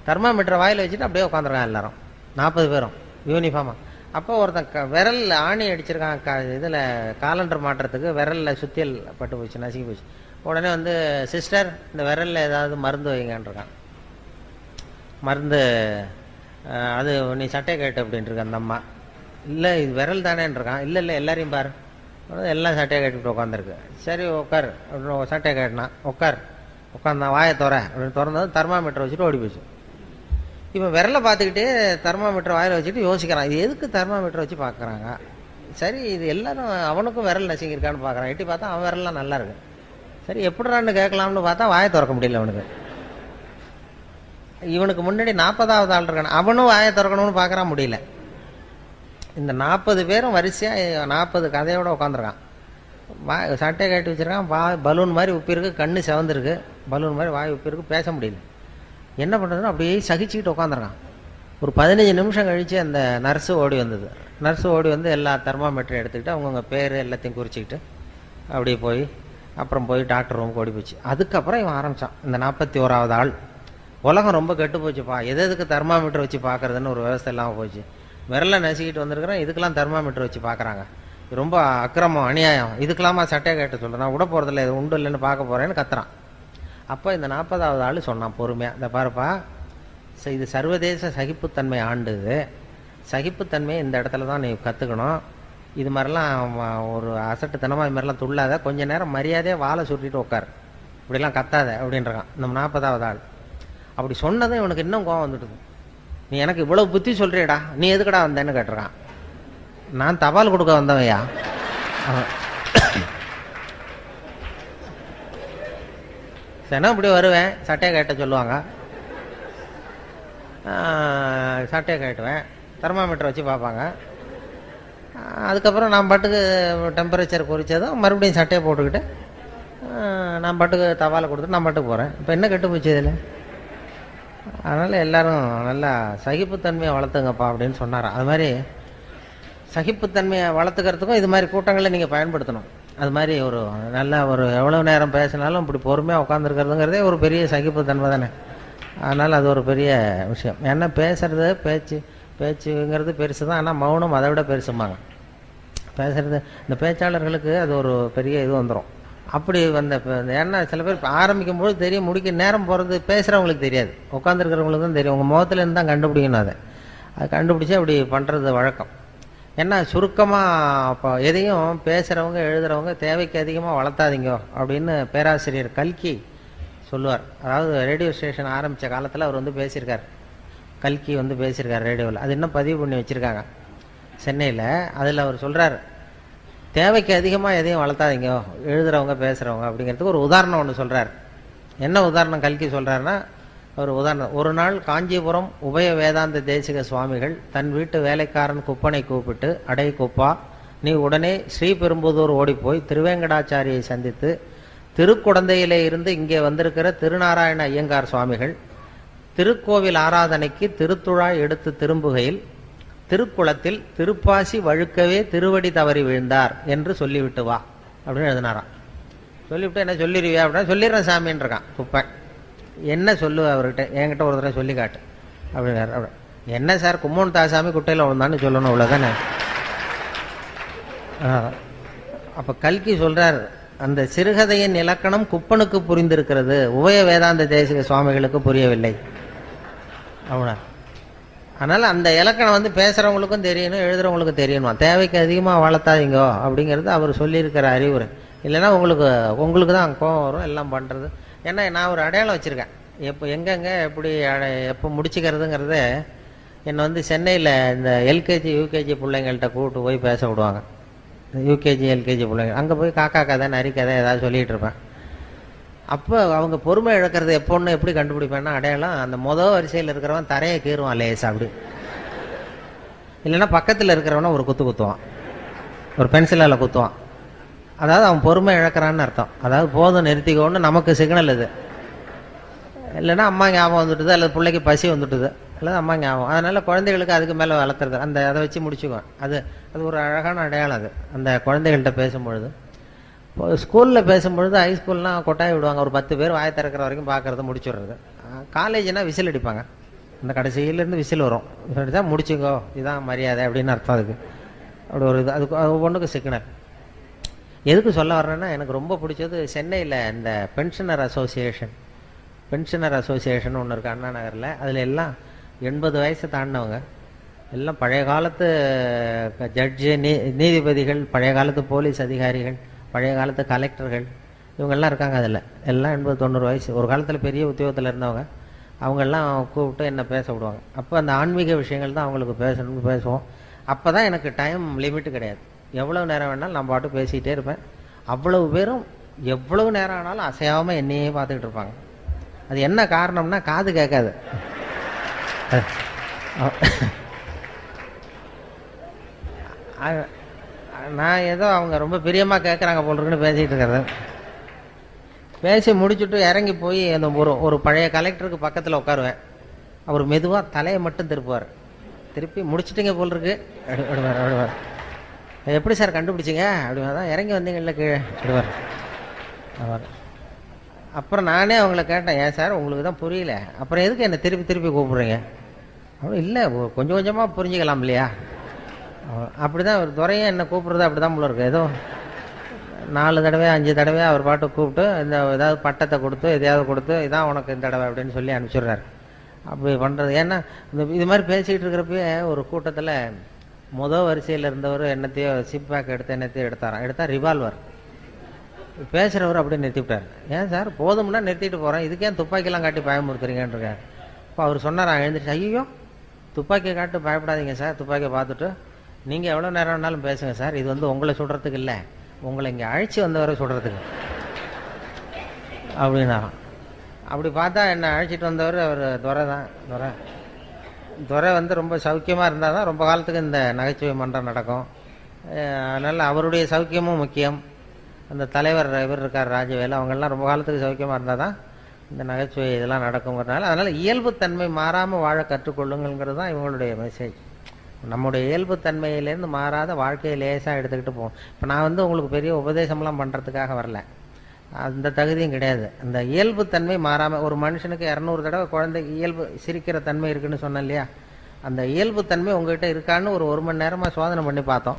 தெர்மாமீட்டரை வாயில் வச்சுட்டு அப்படியே உட்காந்துருக்கான் எல்லாரும், 40 பேரும் யூனிஃபார்மாக. அப்போ ஒருத்தன் விரல் ஆணி அடிச்சிருக்கான், இதில் காலண்டர் மாட்டுறதுக்கு விரலில் சுத்தியல் பட்டு போச்சு, நசுக்கி போச்சு. உடனே வந்து, சிஸ்டர் இந்த விரலில் ஏதாவது மருந்து வைங்கன்றிருக்கான். மருந்து அது நீ சட்டையை கேட்டு அப்படின்ட்டுருக்க அந்த அம்மா. இல்லை இது விரல் தானேன்றிருக்கான். இல்லை எல்லாரையும் பாரு. எல்லாம் சட்டையை கட்டிட்டு உட்காந்துருக்கு. சரி உட்கார் அப்படின்னு சட்டையை கேட்டினான். உட்காந்தான். வாயை அப்படின்னு திறந்தது தெர்மாமீட்டர் வச்சுட்டு ஓடி போச்சு. இப்போ விரலை பார்த்துக்கிட்டே தெர்மாமீட்டர் வாயில் வச்சுட்டு யோசிக்கிறான், இது எதுக்கு தெர்மாமீட்டர் வச்சு பார்க்குறாங்க. சரி இது எல்லாரும் அவனுக்கும் விரல் நசுங்கியிருக்கான்னு பார்க்குறான். எட்டி பார்த்தா அவன் விரல்லாம் நல்லா இருக்கு. சரி எப்படிறான்னு கேட்கலாம்னு பார்த்தா வாயை திறக்க முடியல அவனுக்கு. இவனுக்கு முன்னாடி 40வது ஆள் இருக்கான், அவனும் வாயை திறக்கணும்னு பார்க்குறான், முடியல. இந்த 40 பேரும் வரிசையாக 40 கதையோடு உட்காந்துருக்கான். சட்டையை கட்டி வச்சுருக்கான். பலூன் மாதிரி உப்பிருக்கு, கண்ணு செவந்திருக்கு, பலூன் மாதிரி வாய் உப்பிருக்கு, பேச முடியல. என்ன பண்ணுறதுன்னு அப்படியே சகிச்சுக்கிட்டு உட்காந்துருக்கான். ஒரு 15 நிமிஷம் கழித்து அந்த நர்ஸு ஓடி வந்தது. நர்ஸு ஓடி வந்து எல்லா தெர்மாமீட்டரும் எடுத்துக்கிட்டு அவங்கவுங்க பேர் எல்லாத்தையும் குறிச்சிக்கிட்டு அப்படியே போய் அப்புறம் போய் டாக்டர் ரூமுக்கு ஓடி போச்சு. அதுக்கப்புறம் இவன் ஆரம்பித்தான், இந்த 41வது ஆள். உலகம் ரொம்ப கெட்டு போச்சுப்பா, எதுக்கு தெர்மாமீட்டர் வச்சு பார்க்குறதுன்னு ஒரு விவசாயம் இல்லாமல் போச்சு. விரலை நசுக்கிட்டு வந்திருக்கிறேன், இதுக்கெல்லாம் தெர்மாமீட்டர் வச்சு பார்க்குறாங்க. ரொம்ப அக்கிரமம், அநியாயம், இதுக்கெல்லாமா சட்டையை கேட்டு சொல்கிறேன், நான் விட போகிறதில்ல, இது உண்டு இல்லைன்னு பார்க்க போகிறேன்னு கத்துறான். அப்போ இந்த 40வது ஆள் சொன்னான் பொறுமையாக, இந்த பாருப்பா, இது சர்வதேச சகிப்புத்தன்மை ஆண்டு, இது சகிப்புத்தன்மையை இந்த இடத்துல தான் நீ கற்றுக்கணும். இது மாதிரிலாம் ஒரு அசட்டுத்தனமாக இது மாதிரிலாம் துள்ளாத, கொஞ்ச நேரம் மரியாதையாக வாழை சுட்டிட்டு உட்கார், இப்படிலாம் கத்தாத அப்படின்றான் இந்த 40வது ஆள். அப்படி சொன்னதும் இவனுக்கு இன்னும் கோவம் வந்துட்டுது. நீ எனக்கு இவ்வளவு புத்தி சொல்றியடா, நீ எதுக்கடா வந்தேன்னு கேட்டுருக்கான். நான் தபால் கொடுக்க வந்தவையா? சரி, இப்படி வருவேன், சட்டையை கேட்ட சொல்லுவாங்க, சட்டையை கேட்டுவேன், தெர்மாமீட்டர் வச்சு பார்ப்பாங்க. அதுக்கப்புறம் நான் பாட்டுக்கு டெம்பரேச்சர் குறித்ததும் மறுபடியும் சட்டையை போட்டுக்கிட்டு நான் பாட்டுக்கு தவாலை கொடுத்துட்டு நான் பாட்டுக்கு போகிறேன். இப்போ என்ன கெட்டு போச்சு இதில்? அதனால் எல்லோரும் நல்லா சகிப்புத்தன்மையை வளர்த்துங்கப்பா அப்படின்னு சொன்னாராம். அது மாதிரி சகிப்புத்தன்மையை வளர்த்துக்கிறதுக்கும் இது மாதிரி கூட்டங்களில் நீங்கள் பயன்படுத்தணும். அது மாதிரி ஒரு நல்ல ஒரு எவ்வளோ நேரம் பேசினாலும் இப்படி பொறுமையாக உட்காந்துருக்கிறதுங்கிறதே ஒரு பெரிய சகிப்புத்தன்மை தானே. அதனால் அது ஒரு பெரிய விஷயம். ஏன்னா பேசுறது பேச்சுங்கிறது பெருசு தான், ஆனால் மௌனம் அதை விட பெருசுமாங்க. பேசுறது இந்த பேச்சாளர்களுக்கு அது ஒரு பெரிய இது வந்துடும். அப்படி வந்த ஏன்னா சில பேர் ஆரம்பிக்கும் போது தெரியும், முடிக்க நேரம் போகிறது பேசுகிறவங்களுக்கு தெரியாது, உட்காந்துருக்கிறவங்களுக்கு தான் தெரியும். உங்கள் முகத்துலேருந்து தான் கண்டுபிடிக்கணும். அது கண்டுபிடிச்சி அப்படி பண்ணுறது வழக்கம். ஏன்னா சுருக்கமாக இப்போ எதையும் பேசுகிறவங்க எழுதுகிறவங்க தேவைக்கு அதிகமாக வளர்த்தாதீங்க அப்படின்னு பேராசிரியர் கல்கி சொல்லுவார். அதாவது ரேடியோ ஸ்டேஷன் ஆரம்பித்த காலத்தில் அவர் வந்து பேசியிருக்கார், கல்கி வந்து பேசியிருக்கார் ரேடியோவில். அது இன்னும் பதிவு பண்ணி வச்சுருக்காங்க சென்னையில். அதில் அவர் சொல்கிறார், தேவைக்கு அதிகமாக எதையும் வளர்த்தாதீங்க எழுதுகிறவங்க பேசுகிறவங்க அப்படிங்கிறதுக்கு ஒரு உதாரணம் ஒன்று சொல்கிறார். என்ன உதாரணம் கல்கி சொல்கிறாருன்னா, ஒரு உதாரணம், ஒரு நாள் காஞ்சிபுரம் உபய வேதாந்த தேசிக சுவாமிகள் தன் வீட்டு வேலைக்காரன் குப்பனை கூப்பிட்டு, அடை குப்பா, நீ உடனே ஸ்ரீபெரும்புதூர் ஓடிப்போய் திருவேங்கடாச்சாரியை சந்தித்து திருக்குடந்தையிலே இருந்து இங்கே வந்திருக்கிற திருநாராயண ஐயங்கார் சுவாமிகள் திருக்கோவில் ஆராதனைக்கு திருத்துழாய் எடுத்து திரும்புகையில் திருக்குளத்தில் திருப்பாசி வழுக்கவே திருவடி தவறி விழுந்தார் என்று சொல்லிவிட்டு வா அப்படின்னு எழுதினாராம். சொல்லிவிட்டு என்ன சொல்லிடுவியா அப்படின்னா, சொல்லிடுறேன் சாமின்னு இருக்கான் குப்பை. என்ன சொல்லு அவர்கிட்ட, என்கிட்ட ஒரு தடவை சொல்லி காட்டு அப்படின்னாரு. அப்படி என்ன சார், கும்மோன் தாசாமி குட்டையில் விழுந்தான்னு சொல்லணும், இவ்வளோதானே. அப்போ கல்கி சொல்றார், அந்த சிறுகதையின் இலக்கணம் குப்பனுக்கு புரிந்திருக்கிறது, உபய வேதாந்த தேசிக சுவாமிகளுக்கு புரியவில்லை அப்படின்னா. அதனால் அந்த இலக்கணம் வந்து பேசுகிறவங்களுக்கும் தெரியணும், எழுதுகிறவங்களுக்கும் தெரியணும். தேவைக்கு அதிகமாக வளர்த்தாதீங்கோ அப்படிங்கிறது அவர் சொல்லியிருக்கிற அறிவுரை. இல்லைன்னா உங்களுக்கு தான் கோபம் வரும் எல்லாம் பண்ணுறது. ஏன்னா நான் ஒரு அடையாளம் வச்சுருக்கேன், எப்போ எங்கெங்கே எப்படி எப்போ முடிச்சுக்கிறதுங்கிறத. என்னை வந்து சென்னையில் இந்த எல்கேஜி யூகேஜி பிள்ளைங்கள்ட்ட கூப்பிட்டு போய் பேச விடுவாங்க. யூகேஜி எல்கேஜி பிள்ளைங்க அங்கே போய் காக்கா கதை நரி கதை ஏதாவது சொல்லிகிட்டு இருப்பேன். அப்போ அவங்க பொறுமை இழக்கிறது எப்போன்னு எப்படி கண்டுபிடிப்பேன்னா, அடையாளம் அந்த வரிசையில் இருக்கிறவன் தரையை கீறுவான் லேசா அப்படி, இல்லைன்னா பக்கத்தில் இருக்கிறவன ஒரு குத்துவான், ஒரு பென்சிலால் குத்துவான். அதாவது அவன் பொறுமை இழக்கிறான்னு அர்த்தம். அதாவது போதும் நிறுத்திக்கோன்னு நமக்கு சிக்னல் இது. இல்லைன்னா அம்மா ஞாபகம் வந்துட்டுது, அல்லது பிள்ளைக்கு பசி வந்துட்டுது, அல்லது அம்மா ஞாபகம். அதனால் குழந்தைகளுக்கு அதுக்கு மேலே வளர்த்துறது, அதை வச்சு முடிச்சுக்குவேன். அது ஒரு அழகான அடையாளம். அது அந்த குழந்தைகள்கிட்ட பேசும்பொழுது, ஸ்கூலில் பேசும்பொழுது ஹைஸ்கூல்லாம் கொட்டாய் விடுவாங்க, ஒரு 10 பேர் வாயை திறக்கிற வரைக்கும் பார்க்குறது முடிச்சுடுறது. காலேஜ்னால் விசில் அடிப்பாங்க, அந்த கடைசியிலேருந்து விசில் வரும், அடித்தா முடிச்சுங்கோ இதுதான் மரியாதை அப்படின்னு அர்த்தம். அதுக்கு அப்படி ஒரு இது, அதுக்கு ஒவ்வொன்றுக்கு சிக்னல். எதுக்கு சொல்ல வர்றேன்னா, எனக்கு ரொம்ப பிடிச்சது சென்னையில் இந்த பென்ஷனர் அசோசியேஷன் ஒன்று இருக்குது அண்ணா நகரில். அதில் எல்லாம் 80 வயசை தாண்டினவங்க, எல்லாம் பழைய காலத்து ஜட்ஜு, நீதிபதிகள், பழைய காலத்து போலீஸ் அதிகாரிகள், பழைய காலத்து கலெக்டர்கள், இவங்கெல்லாம் இருக்காங்க. அதில் எல்லாம் 80-90 வயசு, ஒரு காலத்தில் பெரிய உத்தியோகத்தில் இருந்தவங்க. அவங்கெல்லாம் கூப்பிட்டு என்னை பேச விடுவாங்க. அப்போ அந்த ஆன்மீக விஷயங்கள் தான் அவங்களுக்கு பேசணும்னு பேசுவோம். அப்போ தான் எனக்கு டைம் லிமிட்டு கிடையாது, எவ்வளவு நேரம் வேணாலும் நான் பாட்டு பேசிக்கிட்டே இருப்பேன். அவ்வளவு பேரும் எவ்வளவு நேரம் ஆனாலும் அசையாமல் என்னையே பார்த்துக்கிட்டு இருப்பாங்க. அது என்ன காரணம்னா, காது கேட்காது. நான் ஏதோ அவங்க ரொம்ப பிரியமாக கேட்குறாங்க போல் இருக்குன்னு பேசிகிட்டு இருக்கிறது. பேசி முடிச்சுட்டு இறங்கி போய் அந்த ஒரு பழைய கலெக்டருக்கு பக்கத்தில் உட்காருவேன். அவர் மெதுவாக தலையை மட்டும் திருப்புவார். திருப்பி முடிச்சுட்டிங்க போல் இருக்கு அப்படிவார். எப்படி சார் கண்டுபிடிச்சிங்க அப்படின்னா, தான் இறங்கி வந்தீங்கல்ல கீழே அப்படிவார். அப்புறம் நானே அவங்கள கேட்டேன், ஏன் சார் உங்களுக்கு தான் புரியல, அப்புறம் எதுக்கு என்னை திருப்பி கூப்பிட்றீங்க இல்லை, கொஞ்சம் கொஞ்சமாக புரிஞ்சுக்கலாம் இல்லையா. அப்படி தான் ஒரு துறையும் என்ன கூப்பிட்றது அப்படி தான் போல இருக்கு. ஏதோ 4 தடவை 5 தடவை அவர் பாட்டு கூப்பிட்டு இந்த ஏதாவது பட்டத்தை கொடுத்து எதையாவது கொடுத்து இதான் உனக்கு இந்த தடவை அப்படின்னு சொல்லி அனுப்பிச்சிடுறாரு. அப்படி பண்ணுறது ஏன்னா இது மாதிரி பேசிக்கிட்டு இருக்கிறப்பயே ஒரு கூட்டத்தில் வரிசையில் இருந்தவர் என்னத்தையோ சிப் பேக் என்னத்தையோ எடுத்தா ரிவால்வர். பேசுகிறவர் அப்படியே நிறுத்திவிட்டார். ஏன் சார் போதும்னா நிறுத்திட்டு போகிறேன், இதுக்கே துப்பாக்கிலாம் காட்டி பயமுறுத்துறீங்கன்னு இருக்கார். இப்போ அவர் சொன்னார், எழுந்திரிச்சு, ஐயோ துப்பாக்கியை காட்டு பயப்படாதீங்க சார், துப்பாக்கியை பார்த்துட்டு நீங்கள் எவ்வளோ நேரம் வேணாலும் பேசுங்க சார், இது வந்து உங்களை சுடுறதுக்கு இல்லை, உங்களை இங்கே அழைச்சி வந்தவரை சுடுறதுக்கு அப்படின்னாராம். அப்படி பார்த்தா என்னை அழைச்சிட்டு வந்தவர் அவர் துரை வந்து ரொம்ப சௌக்கியமாக இருந்தால் தான் ரொம்ப காலத்துக்கு இந்த நகைச்சுவை மன்றம் நடக்கும். அதனால் அவருடைய சௌக்கியமும் முக்கியம். அந்த தலைவர் இவர் இருக்கார் ராஜவேலு, அவங்கெல்லாம் ரொம்ப காலத்துக்கு சௌக்கியமாக இருந்தால் தான் இந்த நகைச்சுவை இதெல்லாம் நடக்குங்கிறதுனால அதனால் இயல்புத்தன்மை மாறாமல் வாழ கற்றுக்கொள்ளுங்கிறது தான் இவங்களுடைய மெசேஜ். நம்முடைய இயல்புத்தன்மையிலேருந்து மாறாத வாழ்க்கையை லேசாக எடுத்துக்கிட்டு போவோம். இப்போ நான் வந்து உங்களுக்கு பெரிய உபதேசம்லாம் பண்ணுறதுக்காக வரல, அந்த தகுதியும் கிடையாது. அந்த இயல்புத்தன்மை மாறாமல் ஒரு மனுஷனுக்கு 200 தடவை குழந்தை இயல்பு சிரிக்கிற தன்மை இருக்குன்னு சொன்னேன் இல்லையா, அந்த இயல்புத்தன்மை உங்ககிட்ட இருக்கான்னு ஒரு மணி நேரமாக சோதனை பண்ணி பார்த்தோம்.